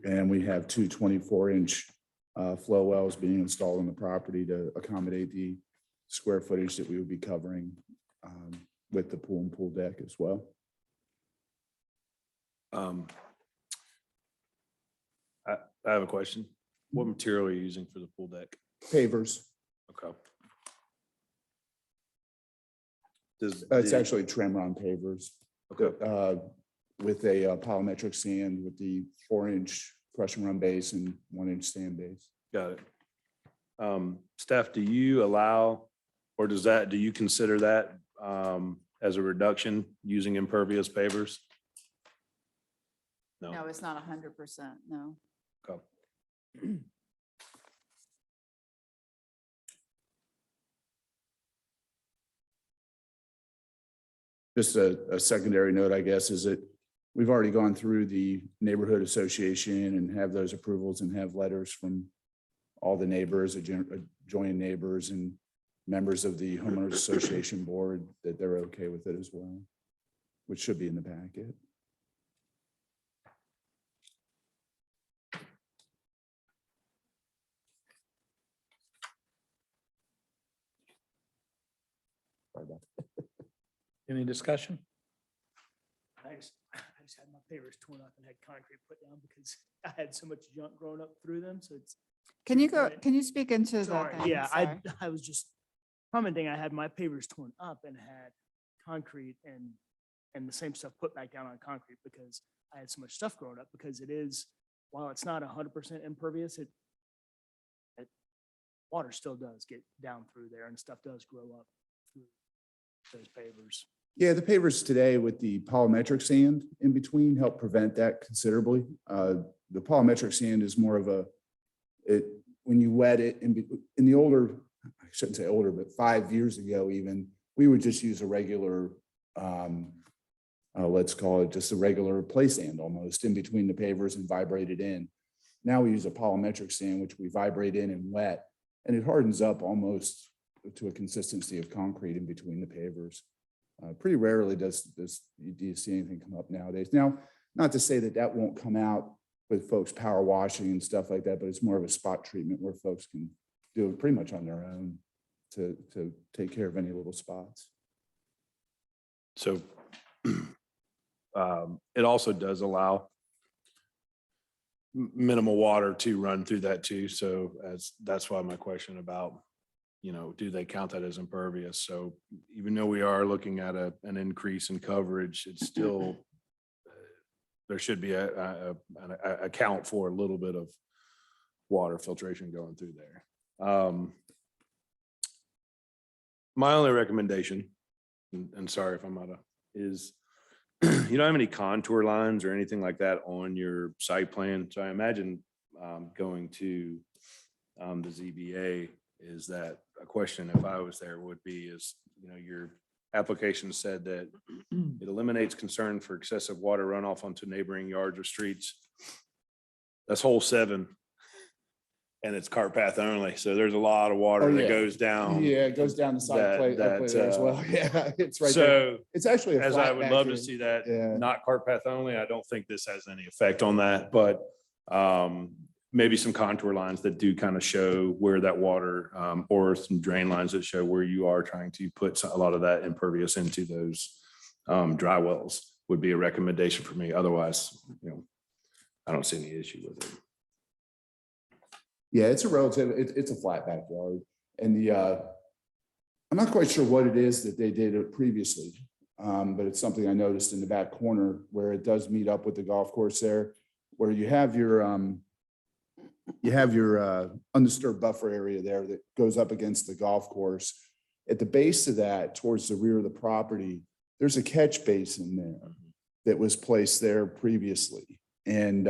And we have two 24-inch flow wells being installed on the property to accommodate the square footage that we would be covering with the pool and pool deck as well. I have a question. What material are you using for the pool deck? Pavers, Okay. it's actually Tremron pavers. Okay. With a polymetric sand with the 4-inch crush and run base and 1-inch sand base. Got it. Staff, do you allow, or do you consider that as a reduction using impervious pavers? No. No, it's not 100%, no. Okay. Just a secondary note, I guess, is that we've already gone through the neighborhood association and have those approvals and have letters from all the neighbors, adjoining neighbors and members of the homeowners association board that they're okay with it as well, which should be in the packet. Sorry about that. Any discussion? I just had my pavers torn up and had concrete put down because I had so much junk growing up through them, so it's. Can you go, Right. can you speak into the Sorry, thing? yeah, Sorry. I was just commenting, I had my pavers torn up and had concrete and the same stuff put back down on concrete because I had so much stuff growing up, because it is, while it's not 100% impervious, it water still does get down through there and stuff does grow up through those pavers. Yeah, the pavers today with the polymetric sand in between help prevent that considerably. The polymetric sand is more of when you wet it in the older, I shouldn't say older, but 5 years ago even, we would just use a regular, let's call it just a regular play sand almost in between the pavers and vibrate it in. Now we use a polymetric sand, which we vibrate in and wet, and it hardens up almost to a consistency of concrete in between the pavers. Pretty rarely do you see anything come up nowadays. Now, not to say that won't come out with folks power washing and stuff like that, but it's more of a spot treatment where folks can do it pretty much on their own to take care of any little spots. So it also does allow minimal water to run through that too. So that's why my question about, do they count that as impervious? So even though we are looking at an increase in coverage, it's still, there should be a account for a little bit of water filtration going through there. My only recommendation, and sorry if I'm out of, is you don't have any contour lines or anything like that on your site plan. So I imagine going to the ZBA is that a question, if I was there, would be is, your application said that it eliminates concern for excessive water runoff onto neighboring yards or streets. That's hole 7. And it's cart path only. So there's a lot of water that goes down. Yeah, it goes down the side plate up there as well. Yeah, it's right there. So It's actually a as I flat would back love here. to see that, Yeah. not cart path only, I don't think this has any effect on that, but maybe some contour lines that do kind of show where that water, or some drain lines that show where you are trying to put a lot of that impervious into those dry wells would be a recommendation for me. Otherwise, I don't see any issue with it. Yeah, it's a flat backyard. And I'm not quite sure what it is that they did previously, but it's something I noticed in the back corner where it does meet up with the golf course there, where you have your undisturbed buffer area there that goes up against the golf course. At the base of that, towards the rear of the property, there's a catch basin there that was placed there previously. And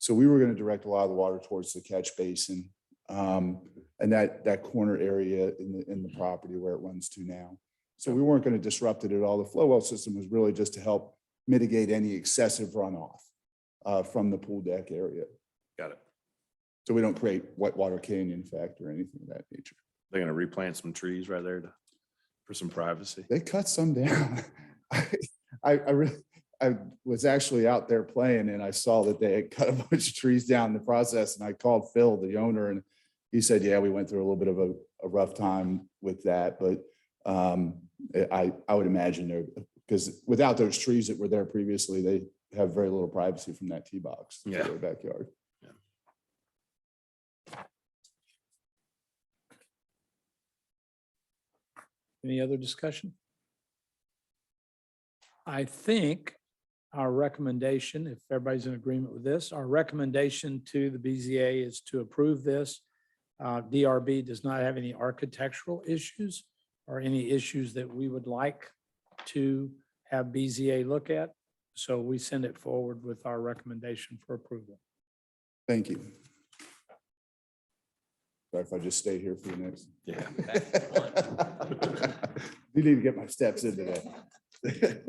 so we were going to direct a lot of the water towards the catch basin and that corner area in the property where it runs to now. So we weren't going to disrupt it at all. The flow well system was really just to help mitigate any excessive runoff from the pool deck area. Got it. So we don't create whitewater canyon effect or anything of that nature. They're gonna replant some trees right there for some privacy. They cut some down. I was actually out there playing and I saw that they had cut a bunch of trees down in the process, and I called Phil, the owner, and he said, yeah, we went through a little bit of a rough time with that, but I would imagine there, because without those trees that were there previously, they have very little privacy from that tee box to Yeah. their backyard. Any other discussion? I think our recommendation, if everybody's in agreement with this, our recommendation to the BZA is to approve this. DRB does not have any architectural issues or any issues that we would like to have BZA look at. So we send it forward with our recommendation for approval. Thank you. Sorry if I just stay here for the next. Yeah. You need to get my steps in today.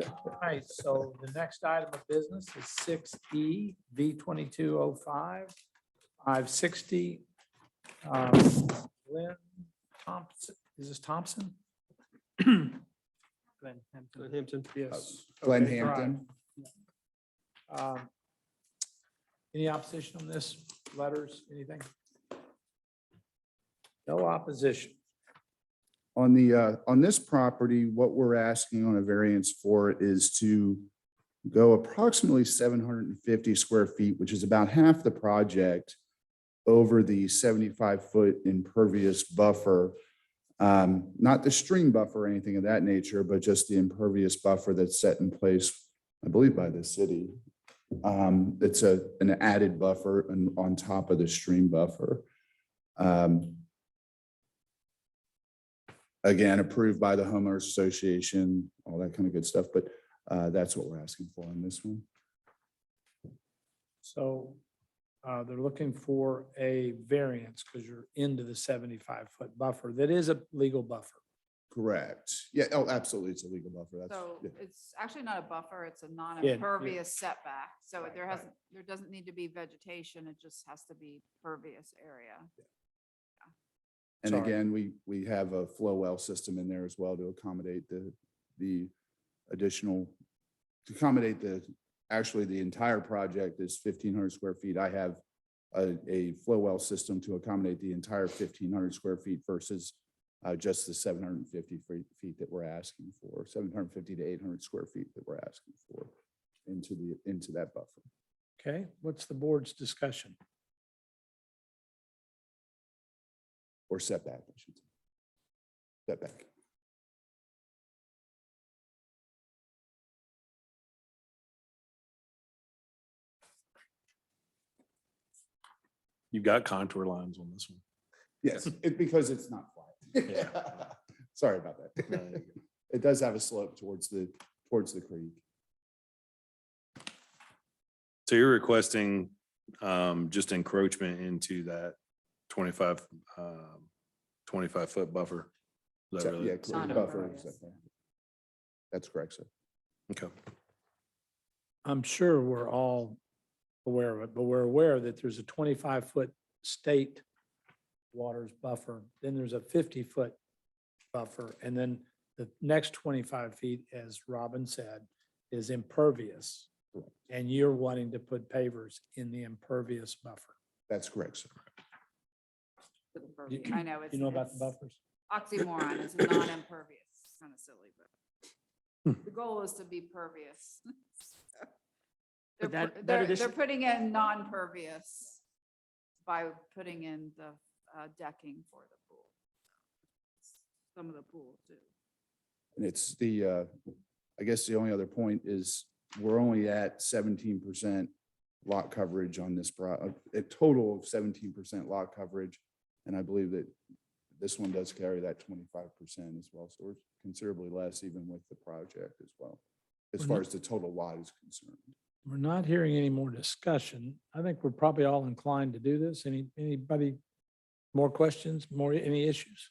All right, so the next item of business is 6E, V2205, 560. Glenn Thompson, is this Thompson? Glenn Hampton. Yes. Glen Okay, Hampton. right. Any opposition on this? Letters, anything? No opposition. On the, on this property, what we're asking on a variance for is to go approximately 750 square feet, which is about half the project, over the 75-foot impervious buffer. Not the stream buffer or anything of that nature, but just the impervious buffer that's set in place, I believe, by the city. It's an added buffer on top of the stream buffer. Again, approved by the homeowners association, all that kind of good stuff, but that's what we're asking for on this one. So they're looking for a variance because you're into the 75-foot buffer. That is a legal buffer. Correct. Yeah, oh, absolutely. It's a legal buffer. That's, So yeah. it's actually not a buffer, it's a yeah. non-impervious setback. So Right, there right. there doesn't need to be vegetation, it just has to be pervious area. And Sorry. again, we have a flow well system in there as well to accommodate the additional, to accommodate actually the entire project is 1,500 square feet. I have a flow well system to accommodate the entire 1,500 square feet versus just the 750 feet that we're asking for, 750 to 800 square feet that we're asking for into that buffer. Okay, what's the board's discussion? Or setback, I should say. Setback. You've got contour lines on this one. Yes, because it's not flat. Sorry about that. No, you're good. It does have a slope towards the creek. So you're requesting just encroachment into that 25 foot buffer? Is that really? Yeah, Not buffer. impervious. That's correct, sir. Okay. I'm sure we're all aware of it, but we're aware that there's a 25-foot state waters buffer, then there's a 50-foot buffer, and then the next 25 feet, as Robin said, is impervious. And you're wanting to put pavers in the impervious buffer. That's correct, sir. I know it's. You know about the it's buffers? Oxymoron, it's non-impervious, kind of silly, but the goal is to be pervious. They're, But that pu- they're addition- putting in non-pervious by putting in the decking for the pool. Some of the pool too. And it's I guess the only other point is we're only at 17% lot coverage on this, a total of 17% lot coverage. And I believe that this one does carry that 25% as well. So we're considerably less even with the project as well, as far as the total lot is concerned. We're not hearing any more discussion. I think we're probably all inclined to do this. Anybody, more questions, any issues?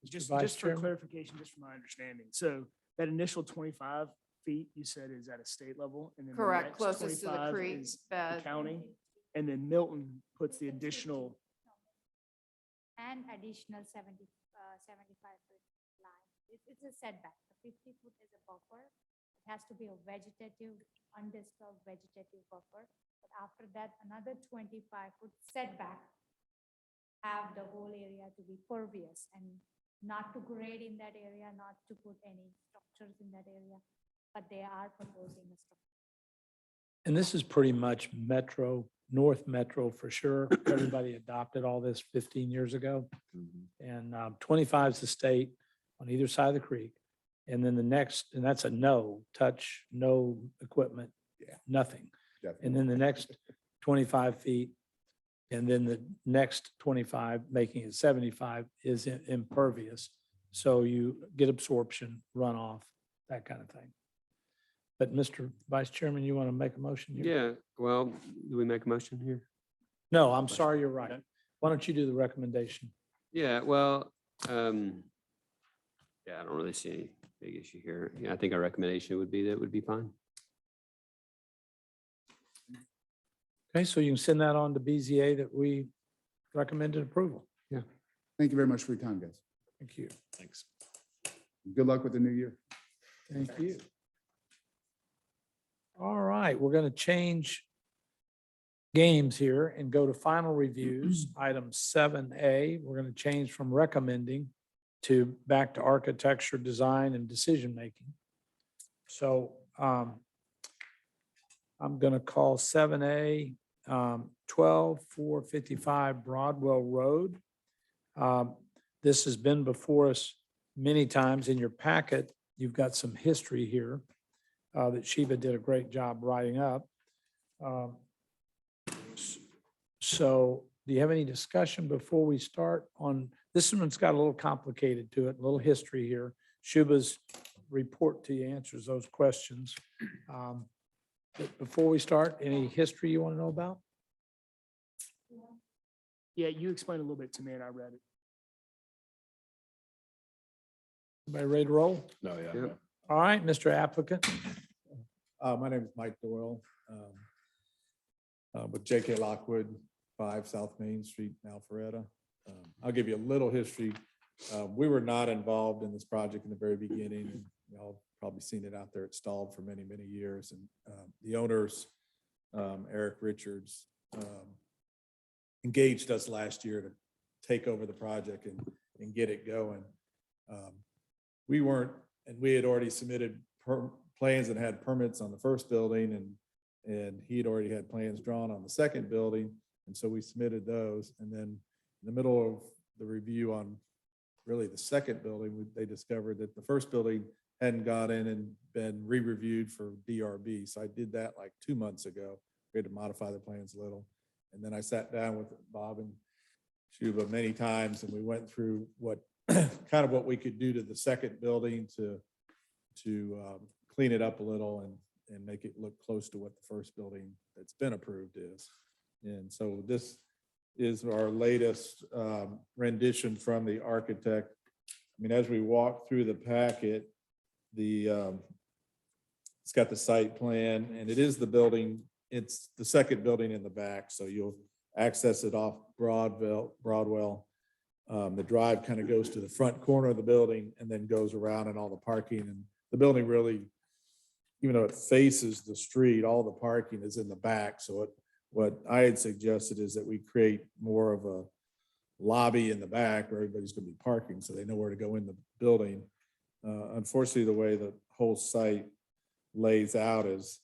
Just Vice for Chairman? clarification, just from my understanding. So that initial 25 feet you said is at a state level, and then the Correct, next closest to the 25 creek is the bed. county, and then Milton puts the additional. and additional 75-foot line. It's a setback. The 50 foot is a buffer. It has to be a vegetative, undisturbed vegetative buffer. But after that, another 25-foot setback have the whole area to be pervious and not to grade in that area, not to put any structures in that area, but they are proposing a structure. And this is pretty much Metro, North Metro for sure. Everybody adopted all this 15 years ago. And 25 is the state on either side of the creek. And then the next, and that's a no touch, no equipment, nothing. And then the next 25 feet, and then the next 25, making it 75, is impervious. So you get absorption, runoff, that kind of thing. But Mr. Vice Chairman, you want to make a motion here? Yeah, well, do we make a motion here? No, I'm sorry, you're right. Why don't you do the recommendation? Yeah, well, yeah, I don't really see any big issue here. Yeah, I think our recommendation would be that would be fine. Okay, so you can send that on to BZA that we recommended approval. Thank you very much for your time, guys. Thank you. Thanks. Good luck with the new year. Thank you. All right, we're going to change games here and go to final reviews. Item 7A, we're going to change from recommending to back to architecture, design, and decision-making. So I'm going to call 7A 12455 Broadwell Road. This has been before us many times. In your packet, you've got some history here that Sheba did a great job writing up. So do you have any discussion before we start on, this one's got a little complicated to it, a little history here. Sheba's report to you answers those questions. But before we start, any history you want to know about? Yeah, you explained a little bit to me and I read it. Everybody ready to roll? No, yeah. Yep. All right, Mr. Applicant. My name is Mike Doyle, with JK Lockwood, 5 South Main Street, Alpharetta. I'll give you a little history. We were not involved in this project in the very beginning. And y'all probably seen it out there. It stalled for many, many years. And the owners, Eric Richards, engaged us last year to take over the project and get it going. We weren't, and we had already submitted plans and had permits on the first building, and he had already had plans drawn on the second building. And so we submitted those. And then in the middle of the review on really the second building, they discovered that the first building hadn't got in and been re-reviewed for DRB. So I did that like 2 months ago. We had to modify the plans a little. And then I sat down with Bob and Shuba many times, and we went through what kind of what we could do to the second building to clean it up a little and make it look close to what the first building that's been approved is. And so this is our latest rendition from the architect. I mean, as we walk through the packet, it's got the site plan, and it is the building. It's the second building in the back, so you'll access it off Broadwell. The drive kind of goes to the front corner of the building and then goes around and all the parking. And the building really, even though it faces the street, all the parking is in the back. So what I had suggested is that we create more of a lobby in the back where everybody's going to be parking, so they know where to go in the building. Unfortunately, the way the whole site lays out is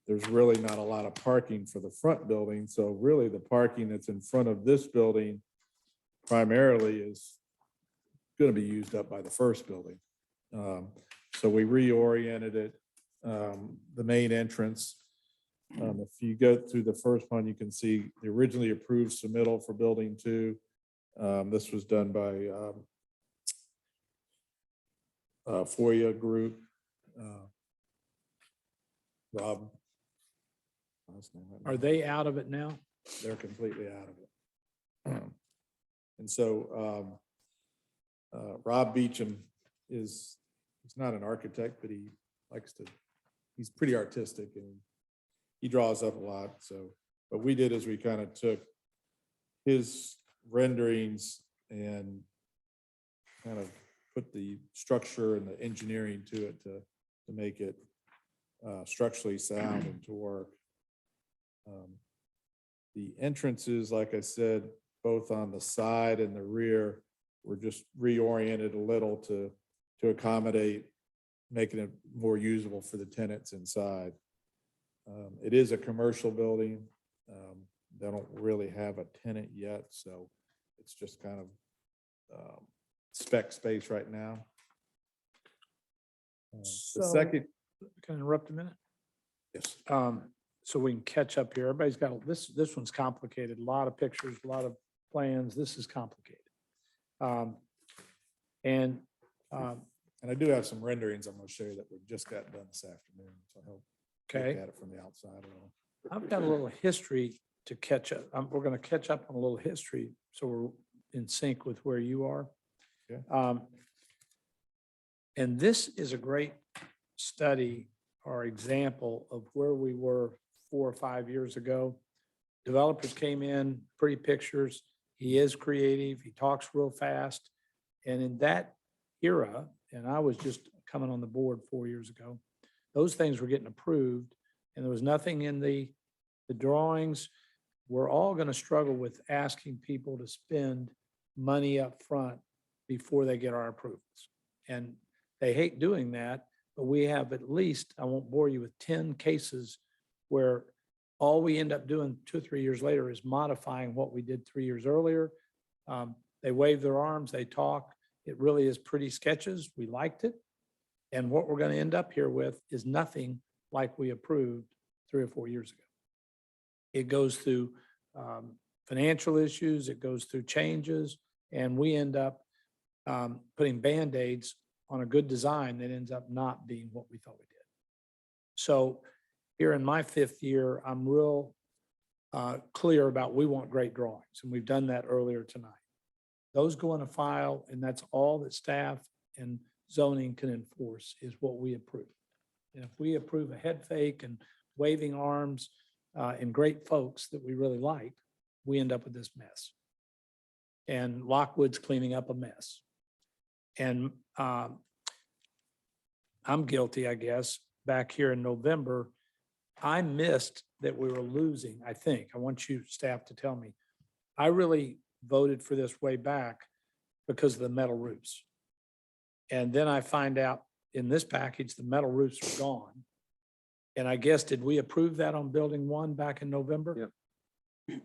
there's really not a lot of parking for the front building. So really the parking that's in front of this building primarily is going to be used up by the first building. So we reoriented it. The main entrance, if you go through the first one, you can see the originally approved submittal for building 2. This was done by FOIA group. Rob. Are they out of it now? They're completely out of it. And so Rob Beecham he's not an architect, but he's pretty artistic and he draws up a lot. So what we did is we kind of took his renderings and kind of put the structure and the engineering to it to make it structurally sound and to work. The entrances, like I said, both on the side and the rear, were just reoriented a little to accommodate, making it more usable for the tenants inside. It is a commercial building. They don't really have a tenant yet, so it's just kind of spec space right now. The So- second, Can I interrupt a minute? yes, So we can catch up here. Everybody's got, this one's complicated, a lot of pictures, a lot of plans. This is complicated. And and I do have some renderings I'm going to show you that we just got done this afternoon, so I hope you Okay. look at it from the outside a little. I've got a little history to catch up. We're going to catch up on a little history, so we're in sync with where you are. Okay. And this is a great study or example of where we were 4 or 5 years ago. Developers came in, pretty pictures. He is creative. He talks real fast. And in that era, and I was just coming on the board 4 years ago, those things were getting approved, and there was nothing in the drawings. We're all going to struggle with asking people to spend money up front before they get our approvals. And they hate doing that, but we have at least, I won't bore you with 10 cases where all we end up doing 2 or 3 years later is modifying what we did 3 years earlier. They wave their arms, they talk. It really is pretty sketches. We liked it. And what we're going to end up here with is nothing like we approved 3 or 4 years ago. It goes through financial issues, it goes through changes, and we end up putting Band-Aids on a good design that ends up not being what we thought we did. So here in my 5th year, I'm real clear about we want great drawings, and we've done that earlier tonight. Those go in a file, and that's all that staff and zoning can enforce is what we approve. And if we approve a head fake and waving arms and great folks that we really like, we end up with this mess. And Lockwood's cleaning up a mess. And I'm guilty, I guess, back here in November, I missed that we were losing, I think. I want you staff to tell me. I really voted for this way back because of the metal roofs. And then I find out in this package, the metal roofs are gone. And I guess, did we approve that on building 1 back in November? Yep.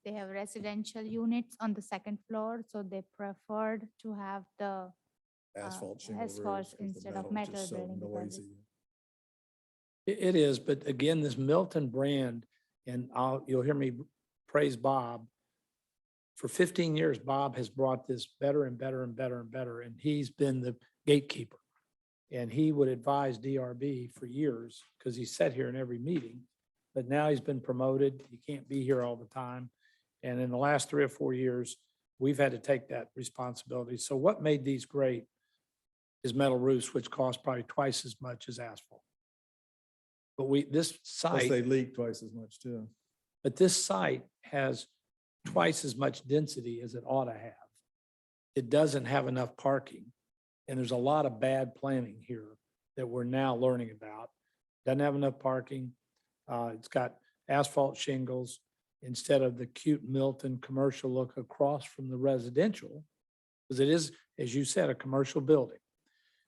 They have residential units on the 2nd floor, so they preferred to have the Asphalt shingle asphalt roofs 'cause the instead of metal metal just so building because noisy. It is, but again, this Milton brand, and you'll hear me praise Bob. For 15 years, Bob has brought this better and better and better and better, and he's been the gatekeeper. And he would advise DRB for years because he sat here in every meeting, but now he's been promoted. He can't be here all the time. And in the last 3 or 4 years, we've had to take that responsibility. So what made these great is metal roofs, which cost probably twice as much as asphalt. But this Plus they site, leak twice as much too. but this site has twice as much density as it ought to have. It doesn't have enough parking. And there's a lot of bad planning here that we're now learning about. Doesn't have enough parking. It's got asphalt shingles instead of the cute Milton commercial look across from the residential. Because it is, as you said, a commercial building.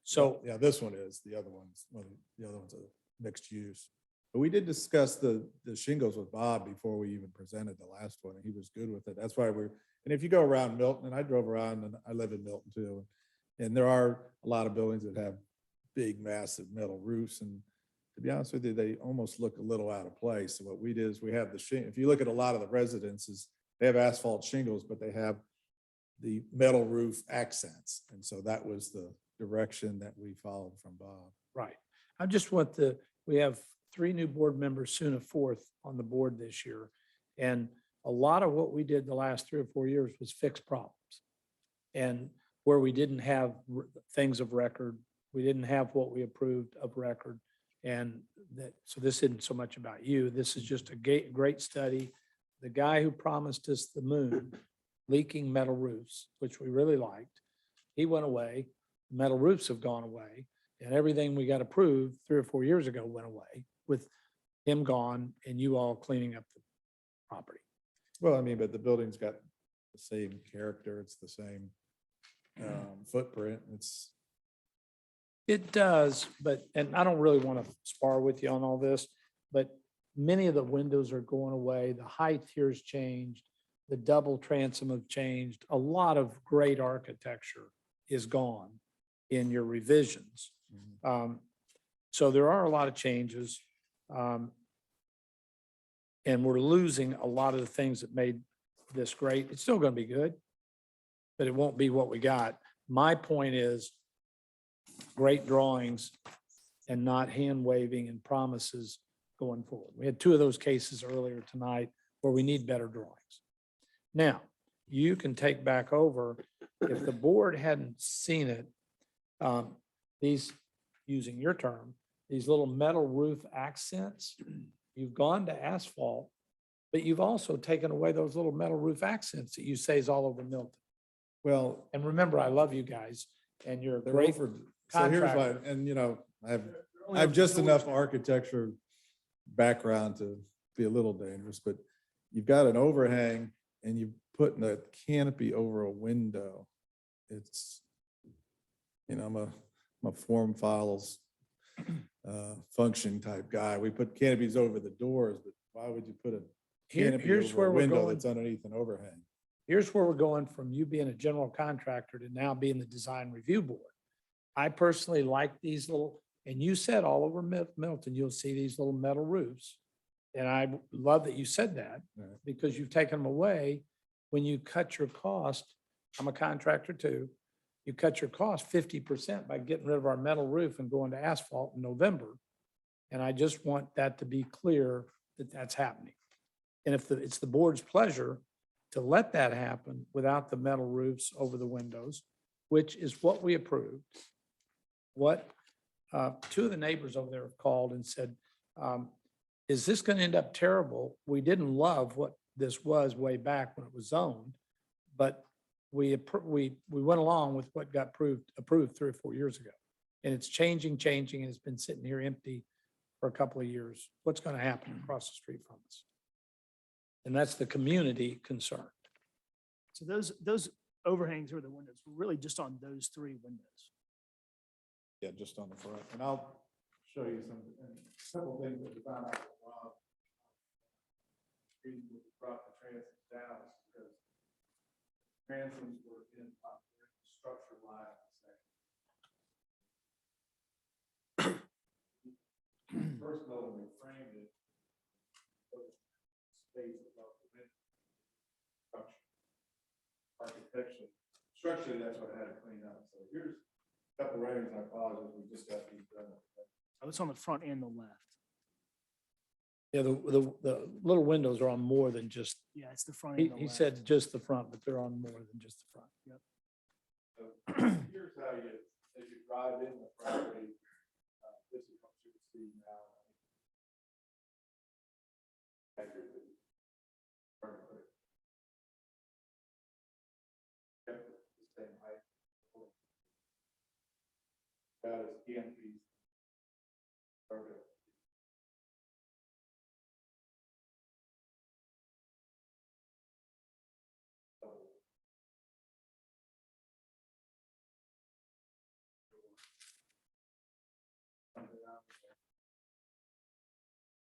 So Yeah, this one is, the other one's a mixed use. But we did discuss the shingles with Bob before we even presented the last one, and he was good with it. That's why and if you go around Milton, and I drove around and I live in Milton too, and there are a lot of buildings that have big, massive metal roofs, and to be honest with you, they almost look a little out of place. So what we did is we have if you look at a lot of the residences, they have asphalt shingles, but they have the metal roof accents. And so that was the direction that we followed from Bob. right. I just want we have 3 new board members, soon a 4th on the board this year. And a lot of what we did the last 3 or 4 years was fix problems. And where we didn't have things of record, we didn't have what we approved of record. And so this isn't so much about you. This is just a great study. the guy who promised us the moon, leaking metal roofs, which we really liked, he went away, metal roofs have gone away, and everything we got approved 3 or 4 years ago went away with him gone and you all cleaning up the property. Well, I mean, but the building's got the same character. It's the same footprint. It does, but, and I don't really want to spar with you on all this, but many of the windows are going away. The height here's changed. The double transom have changed. A lot of great architecture is gone in your revisions. So there are a lot of changes. And we're losing a lot of the things that made this great. It's still going to be good, but it won't be what we got. My point is great drawings and not hand waving and promises going forward. We had 2 of those cases earlier tonight where we need better drawings. Now, you can take back over, if the board hadn't seen it, these, using your term, these little metal roof accents, you've gone to asphalt, but you've also taken away those little metal roof accents that you say is all over Milton. Well, And remember, I love you guys and you're a they're great offered. So here's contractor. why, and I have just enough architecture background to be a little dangerous, but you've got an overhang and you put a canopy over a window. It's, I'm a form files function type guy. We put canopies over the doors, but why would you put a canopy Here's over where a we're window going. that's underneath an overhang? Here's where we're going from you being a general contractor to now being the design review board. I personally like these little, and you said all over Milton, you'll see these little metal roofs. And I love that you said that Right. because you've taken them away. When you cut your cost, I'm a contractor too. You cut your cost 50% by getting rid of our metal roof and going to asphalt in November. And I just want that to be clear that that's happening. And if it's the board's pleasure to let that happen without the metal roofs over the windows, which is what we approved. What 2 of the neighbors over there have called and said, is this going to end up terrible? We didn't love what this was way back when it was zoned, but we went along with what got approved 3 or 4 years ago. And it's changing, and it's been sitting here empty for a couple of years. What's going to happen across the street from us? And that's the community concern. So those overhangs over the windows were really just on those 3 windows. Yeah, just on the front. And I'll show you a couple things that we found out. We brought the transoms down because transoms were in the structure line of the section. First building, we framed it. Space above the window. Architecture. Structurally, that's what I had to clean up. So here's a couple writings. I apologize. We just got these done. Oh, it's on the front and the left. Yeah, the little windows are on more than just, Yeah, it's the front and the left. he said just the front, but they're on more than just the front. Yep. So here's how as you drive in the property, this is what you see now. Kept it the same height. That is canopies.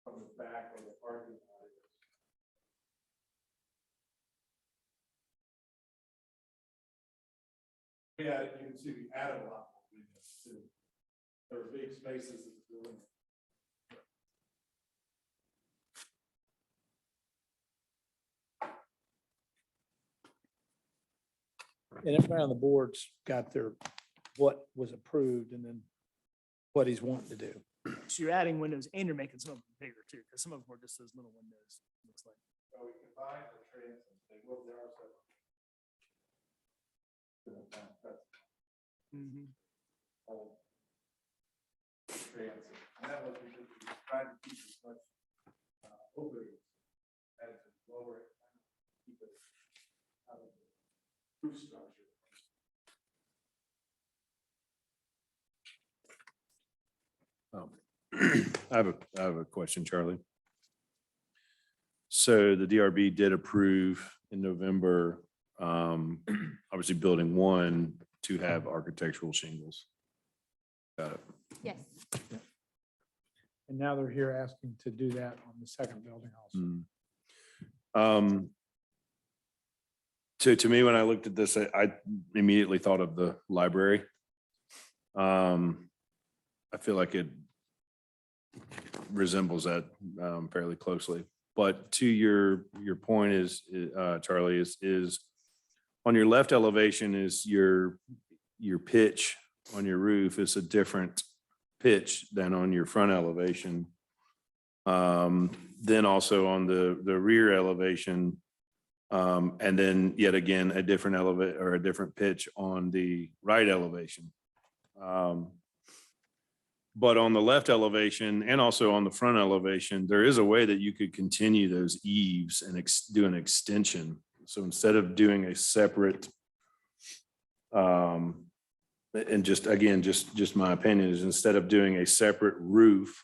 From the back of the parking lot. Yeah, you can see we added a lot more windows too. There are big spaces in the building. And everybody on the board's got their, what was approved and then what he's wanting to do. So you're adding windows and you're making some of them bigger too, because some of them were just those little windows, looks like. So we combined the transoms, they will, there are several. Old transom, and that was because we tried to keep as much opening as lower Roof structure. I have a question, Charlie. So the DRB did approve in November, obviously building 1 to have architectural shingles. Got it. Yes. And now they're here asking to do that on the second building also. So to me, when I looked at this, I immediately thought of the library. I feel like it resembles that fairly closely. But to your point is, Charlie, is on your left elevation is your pitch on your roof is a different pitch than on your front elevation. Then also on the rear elevation, and then yet again, a different elevate or a different pitch on the right elevation. But on the left elevation and also on the front elevation, there is a way that you could continue those eaves and do an extension. So instead of doing a separate, and just again, just my opinion is instead of doing a separate roof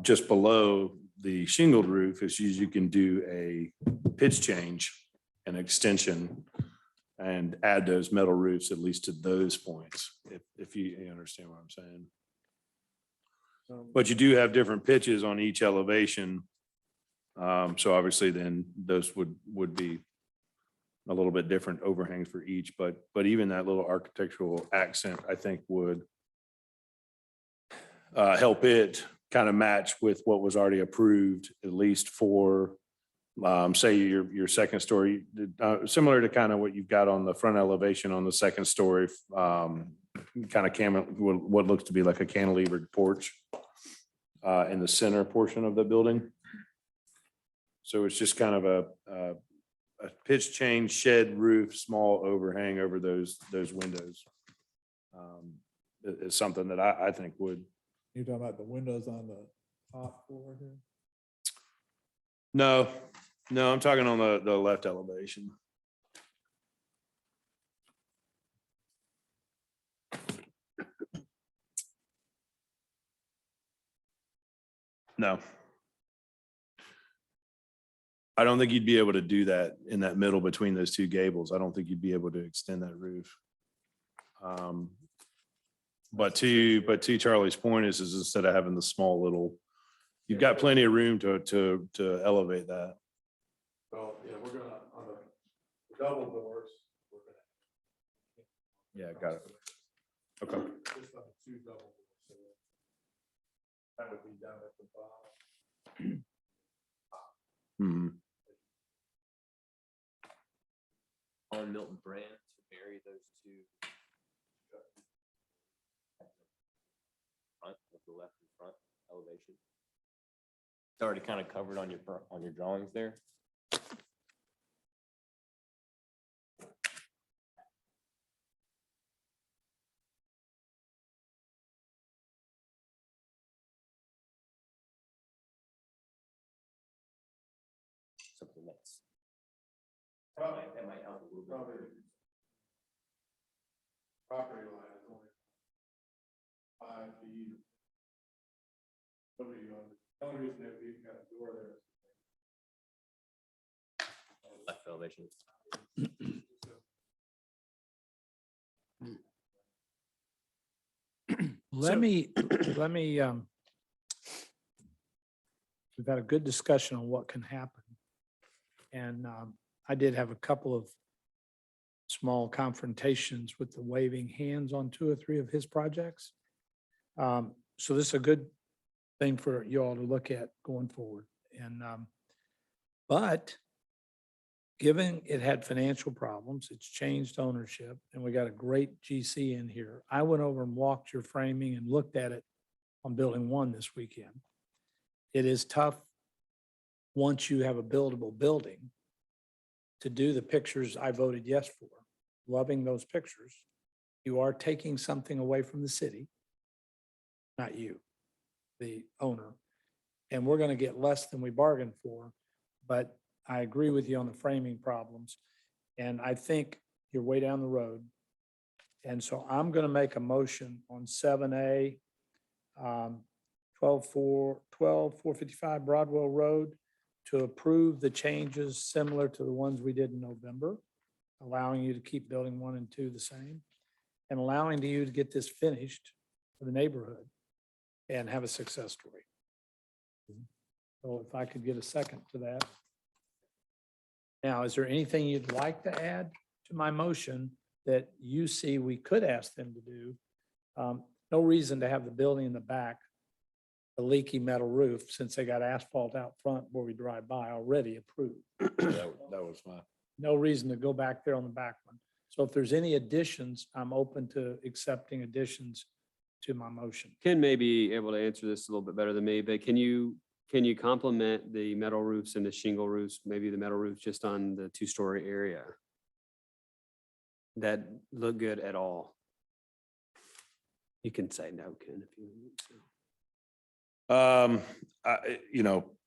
just below the shingled roof, is you can do a pitch change and extension and add those metal roofs at least to those points, if you understand what I'm saying. But you do have different pitches on each elevation. So obviously then those would be a little bit different overhangs for each, but even that little architectural accent, I think would help it kind of match with what was already approved, at least for say your second story, similar to kind of what you've got on the front elevation on the second story, kind of what looks to be like a cantilevered porch in the center portion of the building. So it's just kind of a pitch change, shed roof, small overhang over those windows. It's something that I think would. You're talking about the windows on the top floor here? No, I'm talking on the left elevation. No. I don't think you'd be able to do that in that middle between those two gables. I don't think you'd be able to extend that roof. But to Charlie's point is instead of having the small little, you've got plenty of room to elevate that. Well, yeah, we're gonna, on the double doors, we're gonna. Yeah, got it. Okay. Just on the 2 double doors. So that would be down at the bottom. Hmm. On Milton brand to marry those 2. Front with the left and front elevation. It's already kind of covered on your drawings there. Something that's that might help a little bit. Property line is only 5 feet. The only reason that we've got a door there. Left elevation. Let me, we've had a good discussion on what can happen. And I did have a couple of small confrontations with the waving hands on 2 or 3 of his projects. So this is a good thing for you all to look at going forward. And, but given it had financial problems, it's changed ownership, and we got a great GC in here. I went over and walked your framing and looked at it on building 1 this weekend. It is tough once you have a buildable building to do the pictures I voted yes for. Loving those pictures. You are taking something away from the city, not you, the owner. And we're going to get less than we bargained for, but I agree with you on the framing problems. And I think you're way down the road. And so I'm going to make a motion on 7A, 455 Broadwell Road to approve the changes similar to the ones we did in November, allowing you to keep building 1 and 2 the same, and allowing you to get this finished for the neighborhood and have a success story. So if I could get a second to that. Now, is there anything you'd like to add to my motion that you see we could ask them to do? No reason to have the building in the back, a leaky metal roof, since they got asphalt out front where we drive by already approved. That was my. No reason to go back there on the back one. So if there's any additions, I'm open to accepting additions to my motion. Ken may be able to answer this a little bit better than me, but can you complement the metal roofs and the shingle roofs, maybe the metal roofs just on the 2-story area that look good at all? You can say no, Ken, if you want to.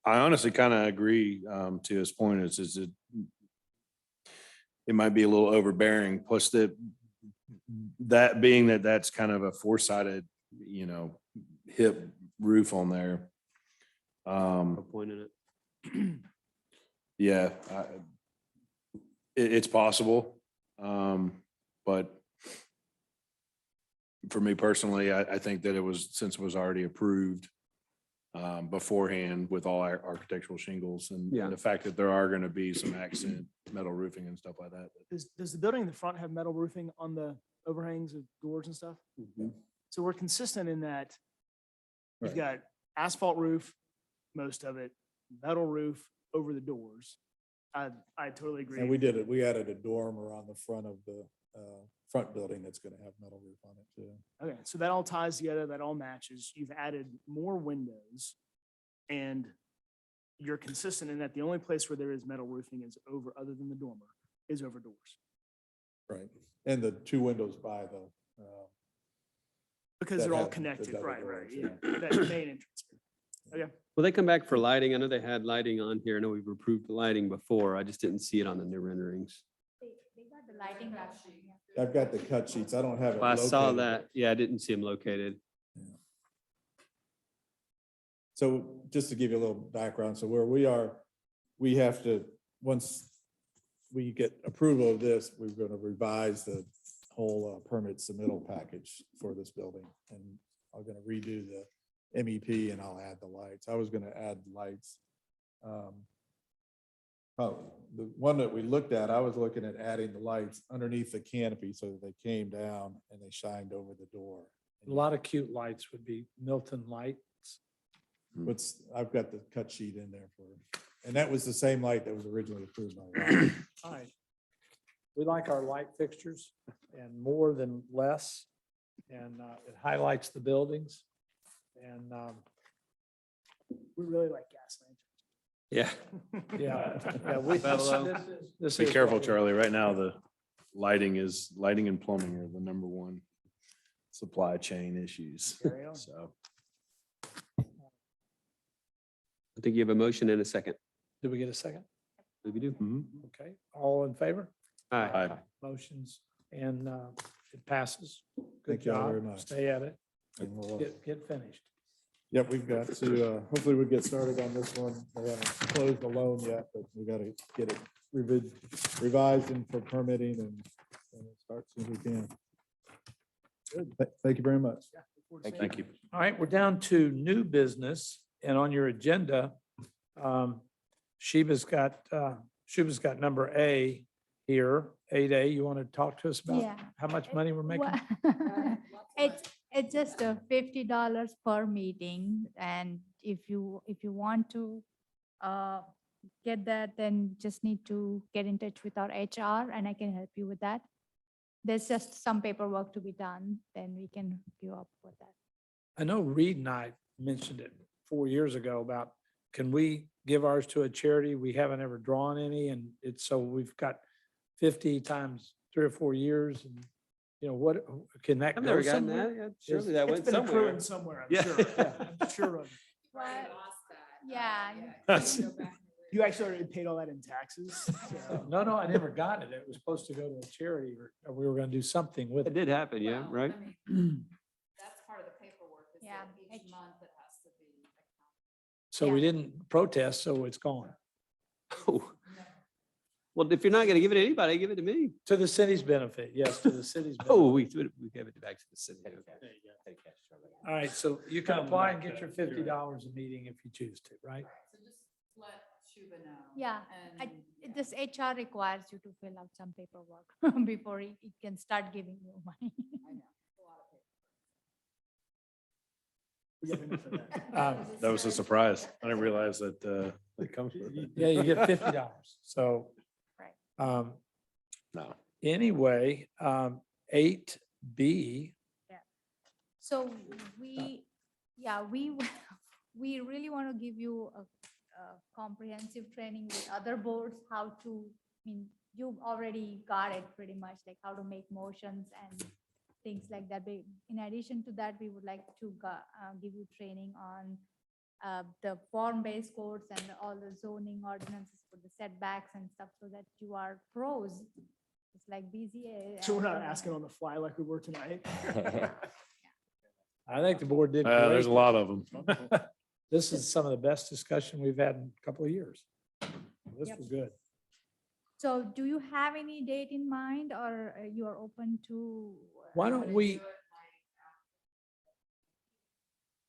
I honestly kind of agree to his point is it might be a little overbearing, plus that being that's kind of a 4-sided, hip roof on there. No point in it. Yeah, it's possible. But for me personally, I think that since it was already approved beforehand with all our architectural shingles and the fact that there are going to be some accent metal roofing and stuff like that. Does the building in the front have metal roofing on the overhangs of doors and stuff? So we're consistent in that you've got asphalt roof, most of it, metal roof over the doors. I totally agree. And we added a dormer on the front of the front building that's going to have metal roof on it too. Okay, so that all ties together, that all matches. You've added more windows and you're consistent in that the only place where there is metal roofing is over, other than the dormer, is over doors. Right. And the 2 windows by the. Because that they're all have the connected, double right, doors, yeah. That main entrance. Okay. Will they come back for lighting? I know they had lighting on here. I know we've approved the lighting before. I just didn't see it on the new renderings. They got the lighting wrap. I've got the cut sheets. I don't have it. Well, I saw located. that. Yeah, I didn't see them located. So just to give you a little background, so where we are, we have to, once we get approval of this, we're going to revise the whole permit submittal package for this building. And I'm going to redo the MEP and I'll add the lights. I was going to add lights. The one that we looked at, I was looking at adding the lights underneath the canopy so that they came down and they shined over the door. A lot of cute lights would be Milton lights. I've got the cut sheet in there for, and that was the same light that was originally approved by Rob. All right. We like our light fixtures and more than less. And it highlights the buildings. And We really like gas lanterns. Yeah. This Be is careful, what we- Charlie. Right now, the lighting and plumbing are the #1 supply chain issues. Carry on. So I think you have a motion and a second. Did we get a second? If you do. Okay, all in favor? Aye. Motions and it passes. Good Thank you all job. very much. Stay at it. And we'll, Get finished. Yep, we've got to, hopefully we'll get started on this one. We haven't closed the loan yet, but we got to get it revised and for permitting and start as soon as we can. Good. Thank you very much. thank you. All right, we're down to new business and on your agenda, Sheba's got number A here, 8A. You want to talk to us about Yeah. how much money we're making? It's just $50 per meeting, and if you want to get that, then just need to get in touch with our HR, and I can help you with that. There's just some paperwork to be done, then we can hook you up with that. I know Reed and I mentioned it 4 years ago about, can we give ours to a charity? We haven't ever drawn any, and so we've got 50 times 3 or 4 years, and what, can that I've go never gotten somewhere? that. Yeah, surely that It's went been somewhere. accruing somewhere, I'm Yeah. sure. Yeah, I'm sure of it. Yeah. You actually already paid all that in taxes. so- No, I never got it. It was supposed to go to a charity or we were gonna do something with It it. did happen, yeah, Well, right? I mean, That's part of the paperwork, is Yeah, that each month it has to be. So we Yeah. didn't protest, so it's gone. Oh. Well, if you're not gonna give it to anybody, give it to me. To the city's benefit, yes, to the city's. Oh, benefit. we gave it back to the city. Okay. All right, so you can apply and get your $50 a meeting if you choose to, right? So just let Shuba know. Yeah, and, This HR requires you to fill out some paperwork before it can start giving you money. I know, it's a lot of paper. We have enough of that. That was a surprise. I didn't realize that it comes with it. Yeah, you get $50. So. Right. No. Anyway, 8B, So we, yeah, we really want to give you a comprehensive training with other boards, how to, I mean, you've already got it pretty much, like how to make motions and things like that. But in addition to that, we would like to give you training on the form-based codes and all the zoning ordinances for the setbacks and stuff, so that you are pros. It's like BZA. So we're not and, asking on the fly like we were tonight. I think the board did. There's a great. lot of them. This is some of the best discussion we've had in a couple of years. This Yep. was good. So do you have any date in mind, or you are open to? Why don't we,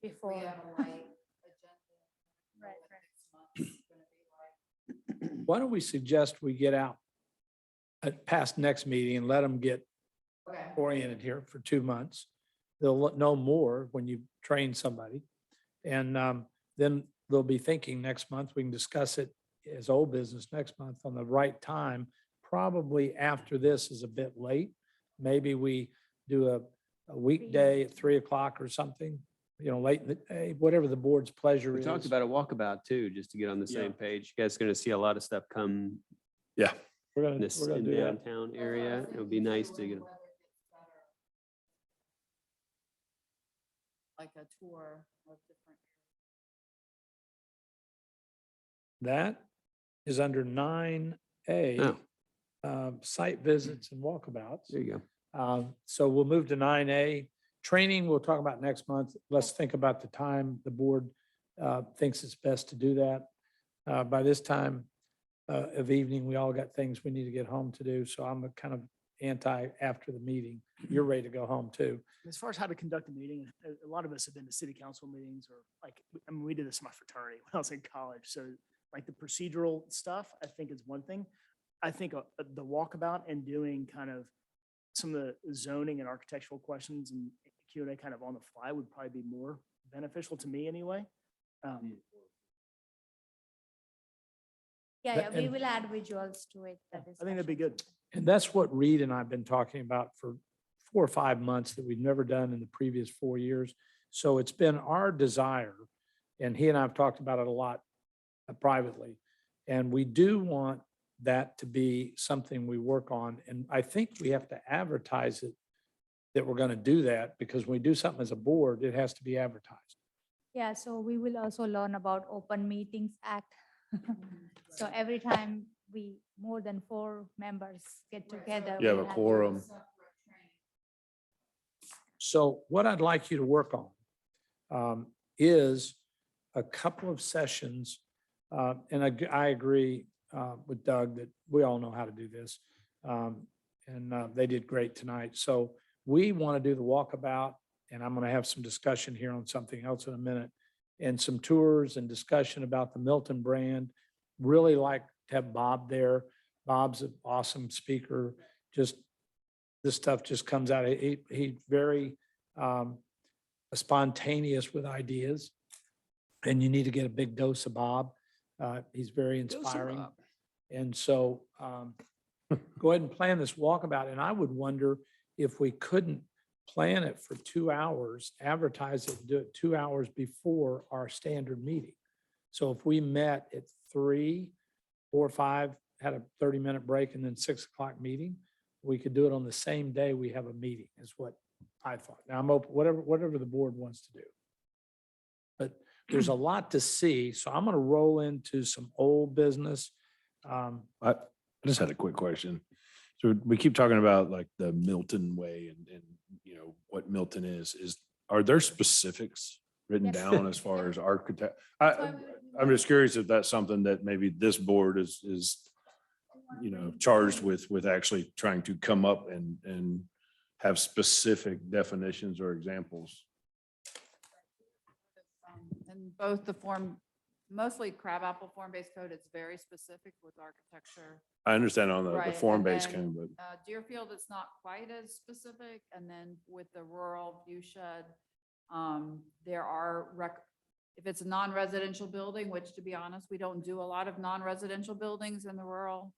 Before. We have a light agenda. Right, what next month is gonna be like. why don't we suggest we get out past next meeting and let them get Okay. oriented here for 2 months. They'll know more when you train somebody. And then they'll be thinking next month, we can discuss it as old business next month on the right time. Probably after this is a bit late. Maybe we do a weekday at 3 o'clock or something, late in the day, whatever the board's pleasure We is. talked about a walkabout too, just to get on the same page. You guys are gonna see a lot of stuff come Yeah. We're in gonna, this we're gonna in do that. downtown area. It would be nice to get. Like a tour of different. That is under 9A, Oh. Site visits and walkabouts. There you go. So we'll move to 9A. Training, we'll talk about next month. Let's think about the time the board thinks it's best to do that. By this time of evening, we all got things we need to get home to do. So I'm a kind of anti after the meeting. You're ready to go home too. As far as how to conduct a meeting, a lot of us have been to city council meetings, or like, I mean, we did this in my fraternity when I was in college. So like the procedural stuff, I think is one thing. I think the walkabout and doing kind of some of the zoning and architectural questions and Q&A kind of on the fly would probably be more beneficial to me anyway. Yeah, we and- will add visuals to it. I think that'd be good. And that's what Reed and I have been talking about for 4 or 5 months that we've never done in the previous 4 years. So it's been our desire, and he and I have talked about it a lot privately. And we do want that to be something we work on. And I think we have to advertise it that we're going to do that, because when we do something as a board, it has to be advertised. Yeah, so we will also learn about Open Meetings Act. So every time more than 4 members get together. You have we a to- quorum. So what I'd like you to work on is a couple of sessions. And I agree with Doug that we all know how to do this. And they did great tonight. So we want to do the walkabout, and I'm going to have some discussion here on something else in a minute, and some tours and discussion about the Milton brand. Really like to have Bob there. Bob's an awesome speaker. Just this stuff just comes out. He's very spontaneous with ideas, and you need to get a big dose of Bob. He's very inspiring. Bob. And so go ahead and plan this walkabout. And I would wonder if we couldn't plan it for 2 hours, advertise it, do it 2 hours before our standard meeting. So if we met at 3, 4, 5, had a 30-minute break and then 6 o'clock meeting, we could do it on the same day we have a meeting, is what I thought. Now I'm open, whatever the board wants to do. But there's a lot to see. So I'm going to roll into some old business. I just had a quick question. So we keep talking about like the Milton way and what Milton is, are there specifics written Yes. down as far as architect? why I'm just curious if that's something that maybe this board is, charged with actually trying to come up and have specific definitions or examples. And both the mostly crabapple form-based code, it's very specific with architecture. I understand on the Right, and form-based then, code, but Deerfield, it's not quite as specific, and then with the rural view shed, there are if it's a non-residential building, which to be honest, we don't do a lot of non-residential buildings in the rural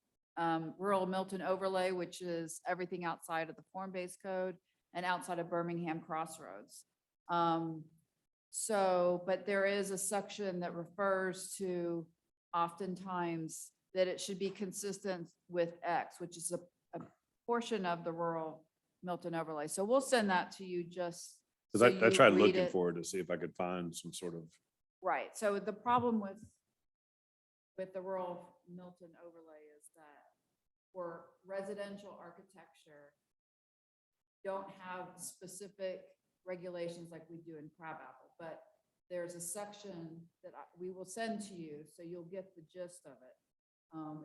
Milton overlay, which is everything outside of the form-based code and outside of Birmingham Crossroads. But there is a section that refers to oftentimes that it should be consistent with X, which is a portion of the rural Milton overlay. So we'll send that to you just. so because I you tried read looking it. for it to see if I could find some sort of, Right, so the problem with the rural Milton overlay is that for residential architecture, don't have specific regulations like we do in crabapple, but there's a section that we will send to you, so you'll get the gist of it.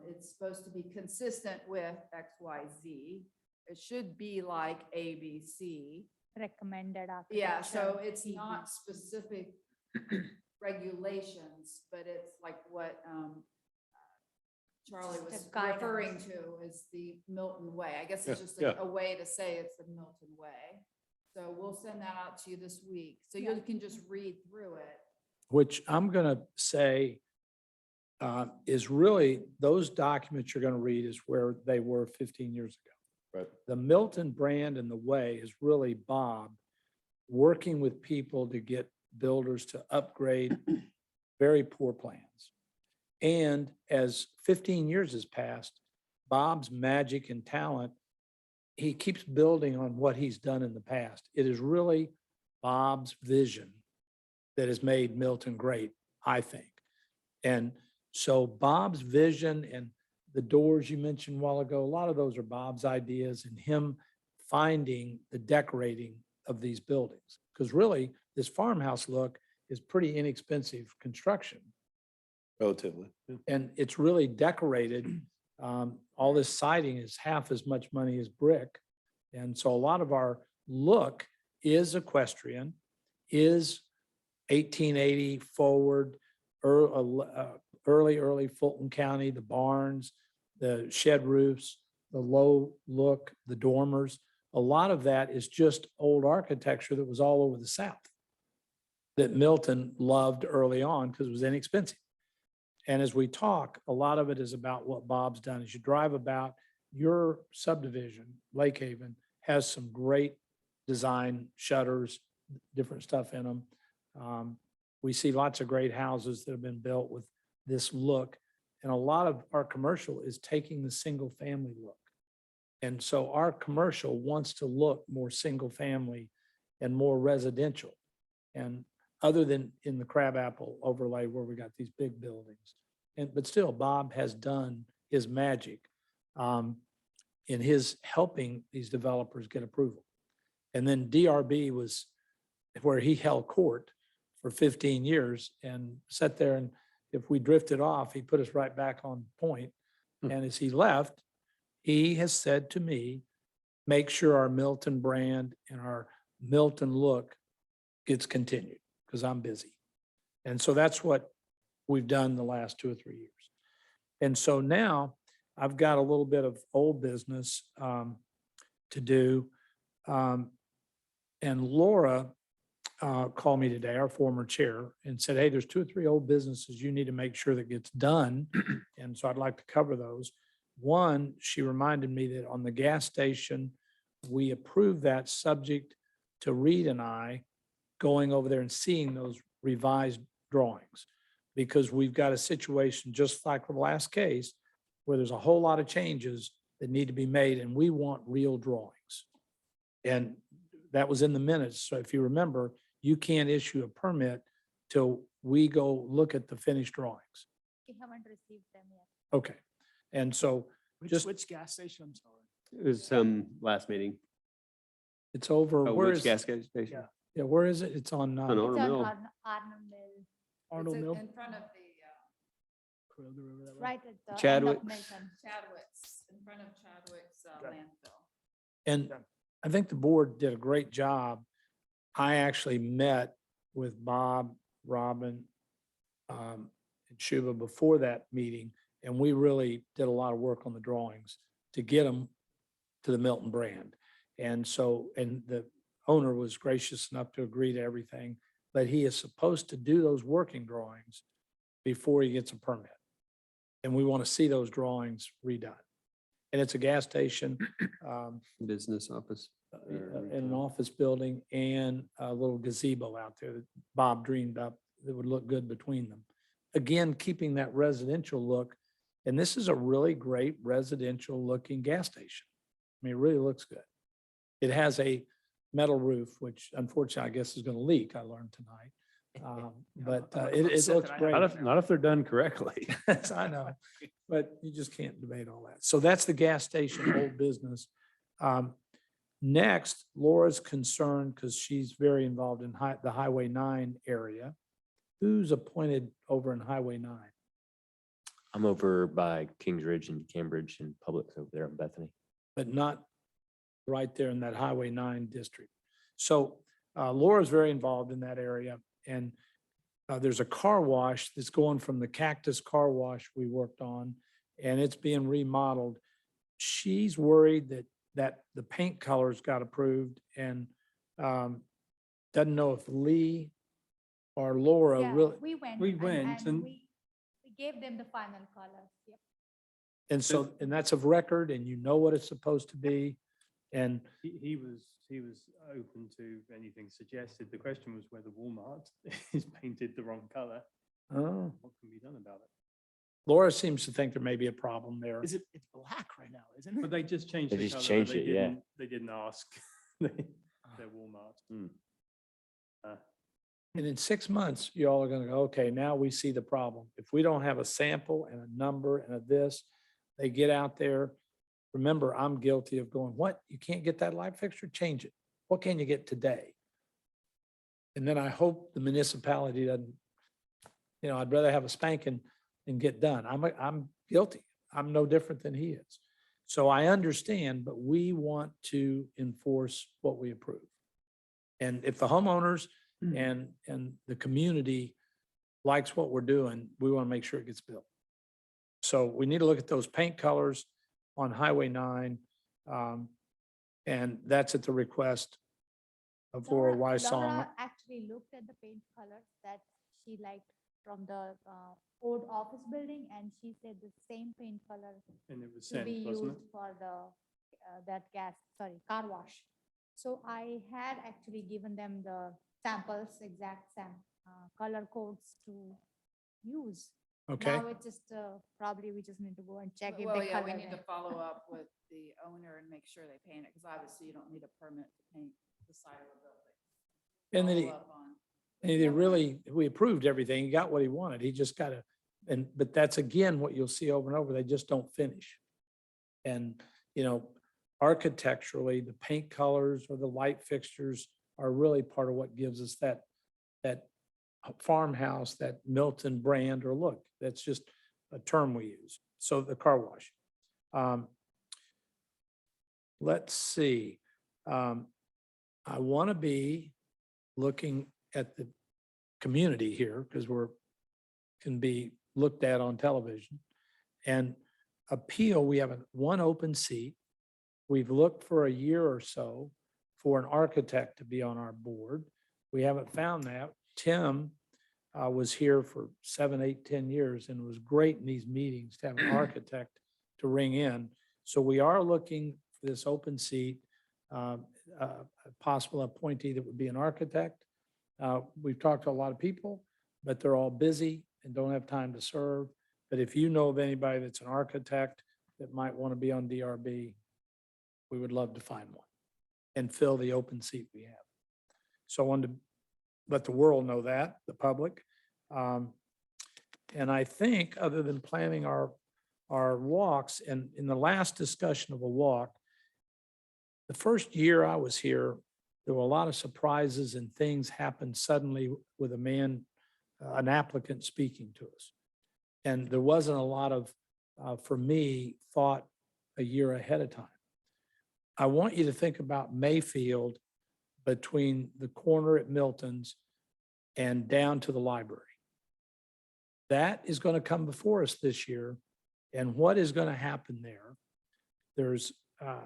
It's supposed to be consistent with X, Y, Z. It should be like A, B, C. Recommended architecture. Yeah, so it's EB. not specific regulations, but it's like what Charlie was Just a guidance. referring to is the Milton way. I guess it's just Yeah. a way to say it's the Milton way. So we'll send that out to you this week. So you can just read through it. which I'm going to say is really, those documents you're going to read is where they were 15 years ago. right? The Milton brand and the way is really Bob working with people to get builders to upgrade very poor plans. And as 15 years has passed, Bob's magic and talent, he keeps building on what he's done in the past. It is really Bob's vision that has made Milton great, I think. And so Bob's vision and the doors you mentioned a while ago, a lot of those are Bob's ideas and him finding the decorating of these buildings. Because really, this farmhouse look is pretty inexpensive construction. Relatively. Yeah. And it's really decorated. All this siding is half as much money as brick. And so a lot of our look is equestrian, is 1880 forward, early Fulton County, the barns, the shed roofs, the low look, the dormers. A lot of that is just old architecture that was all over the South that Milton loved early on because it was inexpensive. And as we talk, a lot of it is about what Bob's done. As you drive about, your subdivision, Lake Haven, has some great design shutters, different stuff in them. We see lots of great houses that have been built with this look. And a lot of our commercial is taking the single family look. And so our commercial wants to look more single family and more residential. And other than in the crabapple overlay where we got these big buildings. But still, Bob has done his magic in his helping these developers get approval. And then DRB was where he held court for 15 years and sat there, and if we drifted off, he put us right back on point. And as he left, he has said to me, make sure our Milton brand and our Milton look gets continued, because I'm busy. And so that's what we've done the last 2 or 3 years. And so now I've got a little bit of old business to do. And Laura called me today, our former chair, and said, hey, there's 2 or 3 old businesses you need to make sure that gets done. And so I'd like to cover those. One, she reminded me that on the gas station, we approved that subject to Reed and I going over there and seeing those revised drawings, because we've got a situation just like the last case where there's a whole lot of changes that need to be made and we want real drawings. And that was in the minutes. So if you remember, you can't issue a permit till we go look at the finished drawings. We haven't received them yet. Okay. And so just, Which gas station? I'm sorry. It was last meeting. it's over, Oh, where which is, gas station? yeah, where is it? It's on, On It's Arnold on Mill. Arnold Mill, Arnold Mill? In front of the Kroger over that way? right at the end Chadwick. of Milton. Chadwick's, in front of Chadwick's Okay. landfill. and Okay. I think the board did a great job. I actually met with Bob, Robin, and Shuba before that meeting, and we really did a lot of work on the drawings to get them to the Milton brand. And so, and the owner was gracious enough to agree to everything, but he is supposed to do those working drawings before he gets a permit. And we want to see those drawings redone. And it's a gas station, Business office. in an office building and a little gazebo out there that Bob dreamed up that would look good between them. Again, keeping that residential look. And this is a really great residential looking gas station. I mean, it really looks good. It has a metal roof, which unfortunately I guess is going to leak, I learned tonight. But it upset looks that I great. haven't Not if they're done correctly. Yes, I know, but you just can't debate all that. So that's the gas station, old business. Next, Laura's concerned because she's very involved in the Highway 9 area. Who's appointed over in Highway 9? I'm over by Kings Ridge and Cambridge and Publix over there in Bethany. But not right there in that Highway 9 district. So Laura's very involved in that area. And there's a car wash that's going from the Cactus Car Wash we worked on, and it's being remodeled. She's worried that the paint colors got approved and doesn't know if Lee or Laura Yeah, really. we went. We went and- we gave them the final colors. Yep. And so, and that's of record, and you know what it's supposed to be. And He was open to anything suggested. The question was whether Walmart is painted the wrong color. oh, What can be done about it? Laura seems to think there may be a problem there. Is it, it's black right now, isn't But it? they just changed They the just color. changed it, yeah. They didn't ask. They're Walmart. And in 6 months, you all are gonna go, okay, now we see the problem. If we don't have a sample and a number and a this, they get out there. Remember, I'm guilty of going, what? You can't get that light fixture? Change it. What can you get today? And then I hope the municipality doesn't, I'd rather have a spanking and get done. I'm guilty. I'm no different than he is. So I understand, but we want to enforce what we approve. And if the homeowners and the community likes what we're doing, we want to make sure it gets built. So we need to look at those paint colors on Highway 9. And that's at the request of Laura Wysong. Laura actually looked at the paint colors that she liked from the old office building, and she said the same paint color And it was to be sent, wasn't it? used for the car wash. So I had actually given them the samples, exact color codes to use. Okay, Now it's just, probably we just need to go and check if Well, they yeah, color we need to it. follow up with the owner and make sure they paint it, because obviously you don't need a permit to paint the side of the building. and then Follow up on- we approved everything. He got what he wanted. He just got to, but that's again, what you'll see over and over. They just don't finish. And, architecturally, the paint colors or the light fixtures are really part of what gives us that farmhouse, that Milton brand or look. That's just a term we use. So the car wash. Let's see. I want to be looking at the community here because can be looked at on television. And appeal, we have one open seat. We've looked for a year or so for an architect to be on our board. We haven't found that. Tim was here for 7, 8, 10 years and it was great in these meetings to have an architect to ring in. So we are looking for this open seat, a possible appointee that would be an architect. We've talked to a lot of people, but they're all busy and don't have time to serve. But if you know of anybody that's an architect that might want to be on DRB, we would love to find one and fill the open seat we have. So I wanted to let the world know that, the public. And I think other than planning our walks, and in the last discussion of a walk, the first year I was here, there were a lot of surprises and things happened suddenly with a man, an applicant speaking to us. And there wasn't a lot of, for me, thought a year ahead of time. I want you to think about Mayfield between the corner at Milton's and down to the library. That is going to come before us this year. And what is going to happen there? There's a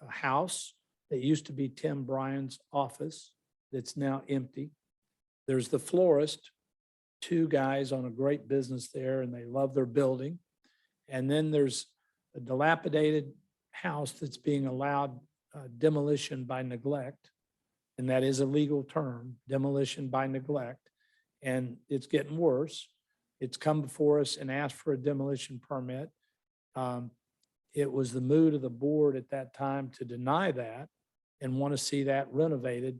house that used to be Tim Bryan's office that's now empty. There's the florist, two guys on a great business there, and they love their building. And then there's a dilapidated house that's being allowed demolition by neglect. And that is a legal term, demolition by neglect. And it's getting worse. It's come before us and asked for a demolition permit. It was the mood of the board at that time to deny that and want to see that renovated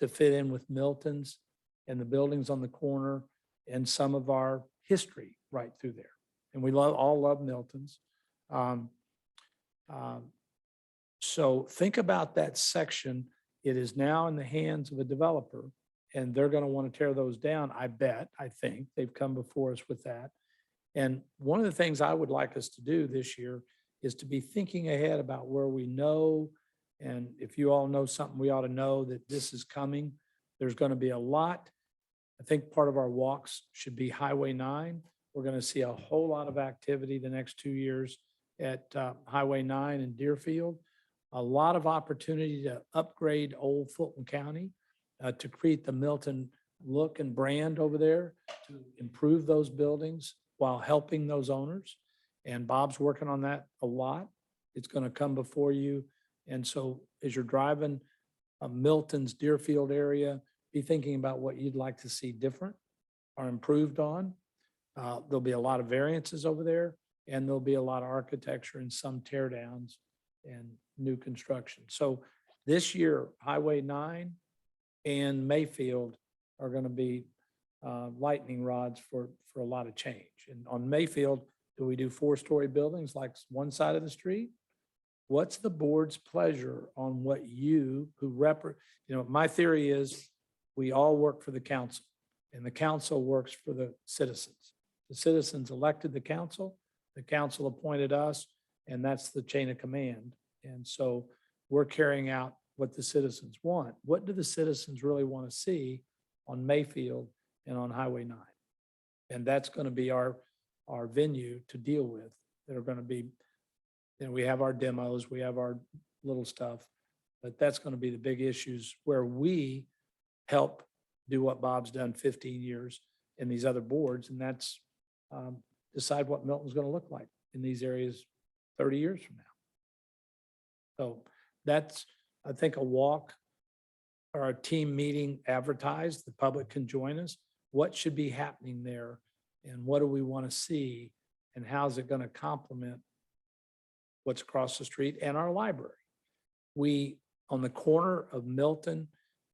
to fit in with Milton's and the buildings on the corner and some of our history right through there. And we all love Milton's. So think about that section. It is now in the hands of a developer, and they're going to want to tear those down. I think they've come before us with that. And one of the things I would like us to do this year is to be thinking ahead about where we know, and if you all know something, we ought to know that this is coming. There's going to be a lot. I think part of our walks should be Highway 9. We're going to see a whole lot of activity the next 2 years at Highway 9 in Deerfield. A lot of opportunity to upgrade old Fulton County, to create the Milton look and brand over there, to improve those buildings while helping those owners. And Bob's working on that a lot. It's going to come before you. And so as you're driving Milton's Deerfield area, be thinking about what you'd like to see different or improved on. There'll be a lot of variances over there, and there'll be a lot of architecture and some tear downs and new construction. So this year, Highway 9 and Mayfield are going to be lightning rods for a lot of change. And on Mayfield, do we do 4-story buildings like one side of the street? What's the board's pleasure on what you my theory is we all work for the council, and the council works for the citizens. The citizens elected the council appointed us, and that's the chain of command. And so we're carrying out what the citizens want. What do the citizens really want to see on Mayfield and on Highway 9? And that's going to be our venue to deal with. That are going to be, we have our demos, we have our little stuff, but that's going to be the big issues where we help do what Bob's done 15 years in these other boards, and that's decide what Milton's going to look like in these areas 30 years from now. So that's, I think, a walk or a team meeting advertised. The public can join us. What should be happening there, and what do we want to see, and how's it going to complement what's across the street and our library? We, on the corner of Milton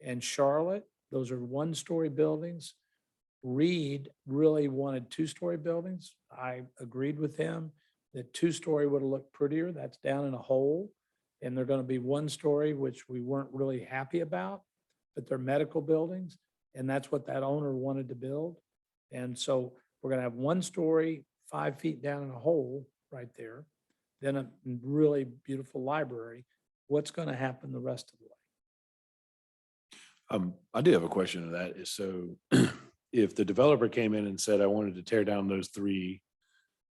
and Charlotte, those are 1-story buildings. Reed really wanted 2-story buildings. I agreed with him that 2-story would have looked prettier. That's down in a hole. And they're going to be 1-story, which we weren't really happy about, but they're medical buildings. And that's what that owner wanted to build. And so we're going to have 1-story, 5 feet down in a hole right there. Then a really beautiful library. What's going to happen the rest of the way? I do have a question to that. Is so if the developer came in and said, I wanted to tear down those 3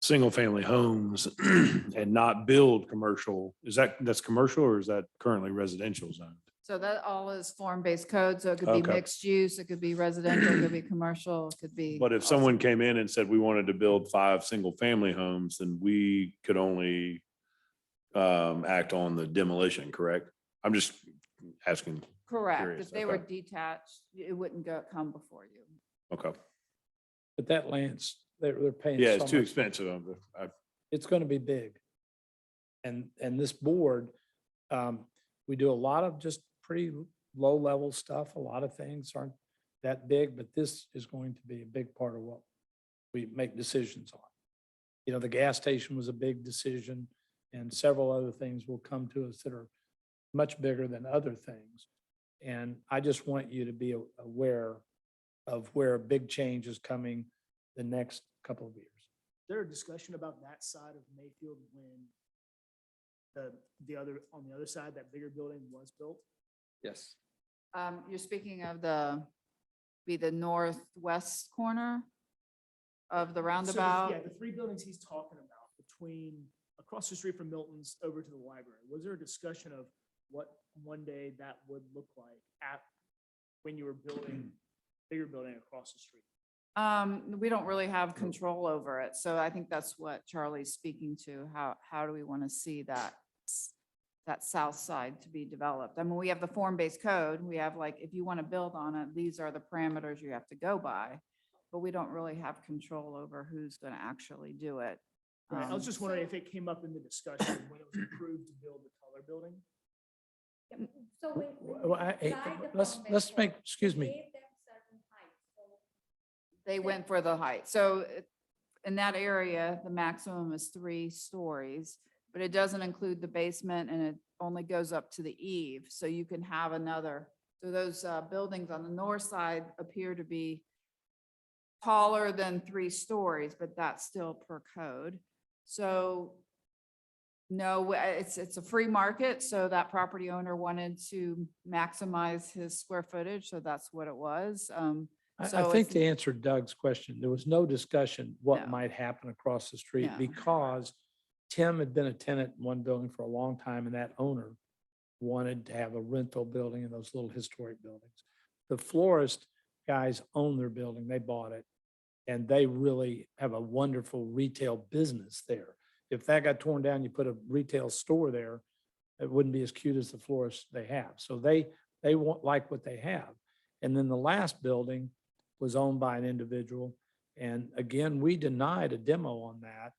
single-family homes and not build commercial, that's commercial, or is that currently residential zone? So that all is form-based code. So it could be Okay. mixed use, it could be residential, it could be commercial, it could be. But if someone came in and said, we wanted to build 5 single-family homes, then we could only act on the demolition, correct? I'm just asking. Correct. Curious, If they were okay. detached, it wouldn't come before you. Okay. But that land's, they're paying. Yeah, so it's too much. expensive. It's going to be big. And this board, we do a lot of just pretty low level stuff. A lot of things aren't that big, but this is going to be a big part of what we make decisions on. You know, the gas station was a big decision, and several other things will come to us that are much bigger than other things. And I just want you to be aware of where a big change is coming the next couple of years. Is there a discussion about that side of Mayfield when on the other side, that bigger building was built? Yes. You're speaking of the northwest corner of the So roundabout? yeah, the three buildings he's talking about across the street from Milton's over to the library. Was there a discussion of what one day that would look like when you were building bigger building across the street? We don't really have control over it. So I think that's what Charlie's speaking to. How do we want to see that south side to be developed? I mean, we have the form-based code. We have like, if you want to build on it, these are the parameters you have to go by. But we don't really have control over who's going to actually do it. Right. I was just wondering if it came up in the discussion when it was approved to build the color building. So Let's make, excuse me, They went for the height. So in that area, the maximum is 3 stories, but it doesn't include the basement and it only goes up to the eave. So you can have another, so those buildings on the north side appear to be taller than 3 stories, but that's still per code. So no, it's a free market. So that property owner wanted to maximize his square footage. So that's what it was. I So think it's- to answer Doug's question, there was no discussion what No. might happen across the street No. because Tim had been a tenant in one building for a long time, and that owner wanted to have a rental building in those little historic buildings. The florist guys own their building, they bought it, and they really have a wonderful retail business there. If that got torn down, you put a retail store there, it wouldn't be as cute as the florist they have. So they like what they have. And then the last building was owned by an individual. And again, we denied a demo on that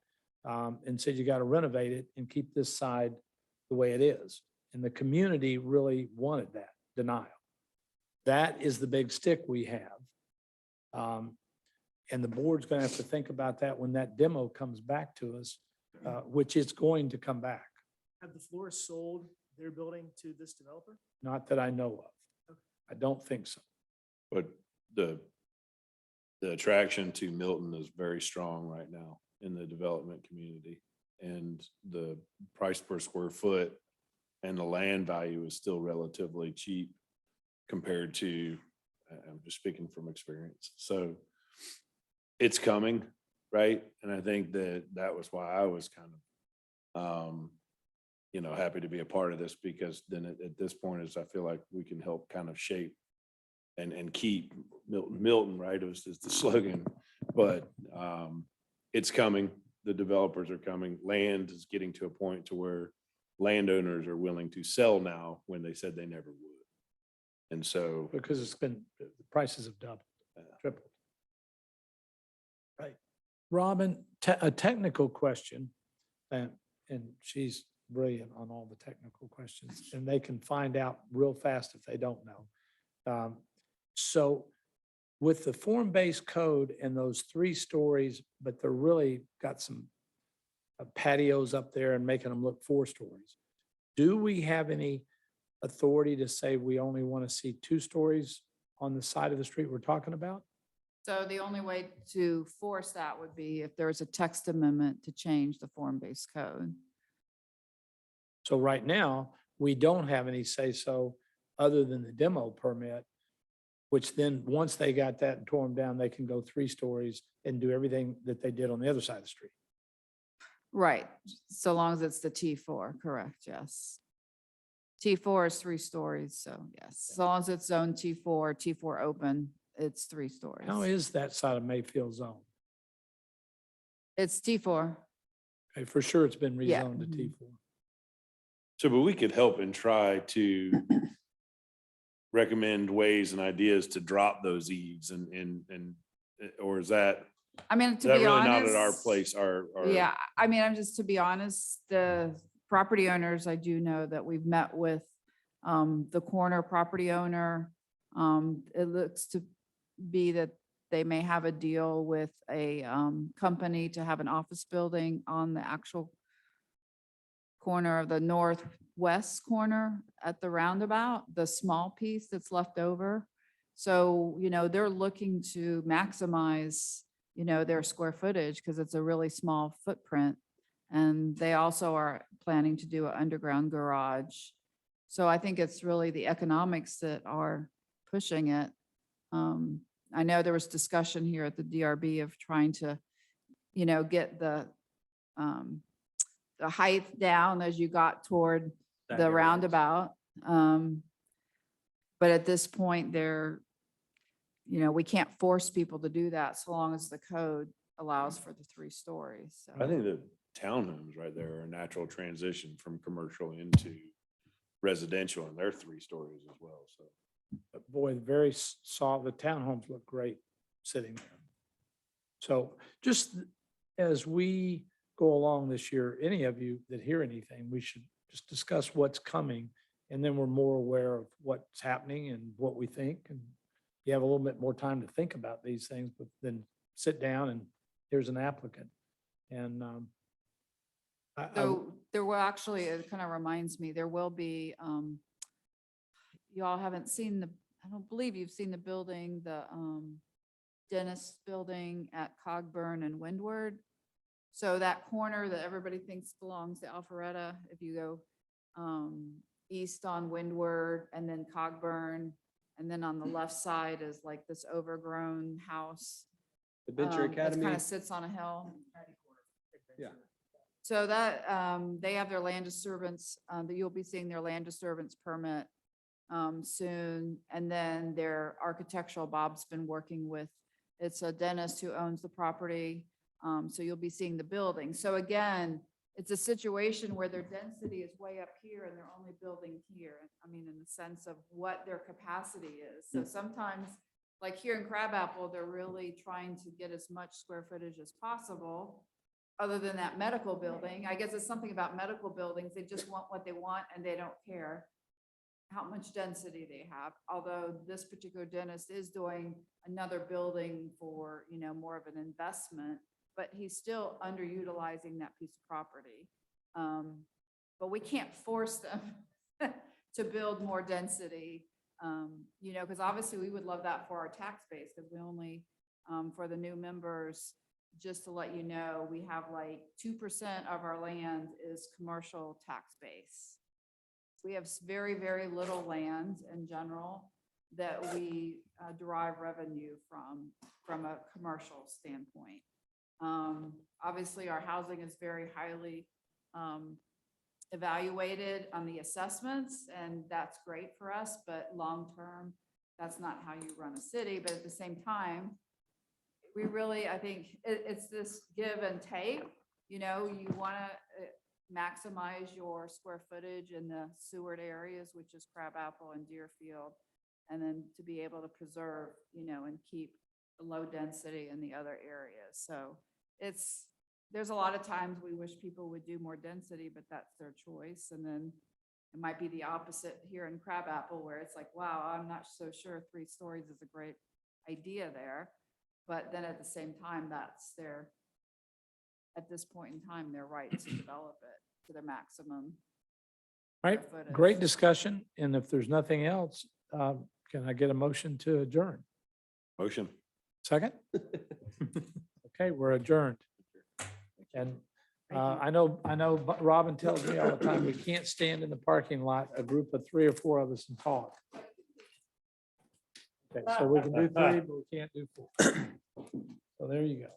and said, you got to renovate it and keep this side the way it is. And the community really wanted that denial. That is the big stick we have. And the board's going to have to think about that when that demo comes back to us, which it's going to come back. Have the florists sold their building to this developer? Not that I know of. I don't think so. But the attraction to Milton is very strong right now in the development community. And the price per square foot and the land value is still relatively cheap compared to, I'm just speaking from experience. So it's coming, right? And I think that was why I was kind of, happy to be a part of this, because then at this point is I feel like we can help kind of shape and keep Milton, right? It was the slogan, but it's coming. The developers are coming. Land is getting to a point to where landowners are willing to sell now when they said they never would. And so, Because the prices have doubled, tripled. Right. Robin, a technical question, and she's brilliant on all the technical questions, and they can find out real fast if they don't know. So with the form-based code and those 3 stories, but they're really got some patios up there and making them look 4 stories. Do we have any authority to say we only want to see 2 stories on the side of the street we're talking about? So the only way to force that would be if there was a text amendment to change the form-based code. So right now, we don't have any say-so other than the demo permit, which then, once they got that and tore them down, they can go 3 stories and do everything that they did on the other side of the street. Right, so long as it's the T4, correct, yes. T4 is 3 stories, so yes, as long as it's zone T4 open, it's 3 stories. How is that side of Mayfield zone? It's T4. Okay, for sure, it's been Yeah. rezoned to T4. but we could help and try to recommend ways and ideas to drop those eaves or is that? I mean, Is to that be really honest. not at our place, Yeah, I mean, I'm just, to be honest, the property owners, I do know that we've met with the corner property owner. It looks to be that they may have a deal with a company to have an office building on the actual corner of the northwest corner at the roundabout, the small piece that's left over. So, they're looking to maximize, their square footage because it's a really small footprint. And they also are planning to do an underground garage. So I think it's really the economics that are pushing it. I know there was discussion here at the DRB of trying to, get the height down as you got toward That the area is- roundabout. But at this point, we can't force people to do that so long as the code allows for the 3 stories. So. I think the townhomes right there are a natural transition from commercial into residential, and they're 3 stories as well, so. But boy, the townhomes look great sitting there. So just as we go along this year, any of you that hear anything, we should just discuss what's coming. And then we're more aware of what's happening and what we think. And you have a little bit more time to think about these things, but then sit down and here's an applicant. And So there will actually, it kind of reminds me, there will be, you all haven't seen I don't believe you've seen the building, the dentist building at Cogburn and Windward. So that corner that everybody thinks belongs to Alpharetta, if you go east on Windward and then Cogburn, and then on the left side is like this overgrown house. The Venture It Academy. kind of sits on a hill. Yeah. So that, they have their land disturbance, that you'll be seeing their land disturbance permit soon. And then their architectural, Bob's been working with, it's a dentist who owns the property. So you'll be seeing the building. So again, it's a situation where their density is way up here and they're only building here. I mean, in the sense of what their capacity is. So sometimes, like here in Crabapple, they're really trying to get as much square footage as possible. Other than that medical building, I guess it's something about medical buildings. They just want what they want and they don't care how much density they have. Although this particular dentist is doing another building for, more of an investment, but he's still underutilizing that piece of property. But we can't force them to build more density, because obviously we would love that for our tax base, because we only, for the new members, just to let you know, we have like 2% of our land is commercial tax base. We have very, very little land in general that we derive revenue from a commercial standpoint. Obviously, our housing is very highly evaluated on the assessments, and that's great for us, but long-term, that's not how you run a city. But at the same time, we really, I think it's this give and take. You want to maximize your square footage in the Seward areas, which is Crabapple and Deerfield, and then to be able to preserve, and keep the low density in the other areas. So there's a lot of times we wish people would do more density, but that's their choice. And then it might be the opposite here in Crabapple, where it's like, wow, I'm not so sure 3 stories is a great idea there. But then at the same time, at this point in time, their right to develop it to their maximum. right, square footage. great discussion. And if there's nothing else, can I get a motion to adjourn? Motion. Second? Okay, we're adjourned. And I know Robin tells me all the time, we can't stand in the parking lot, a group of 3 or 4 of us and talk. Okay, so we can do 3, but we can't do 4. So there you go.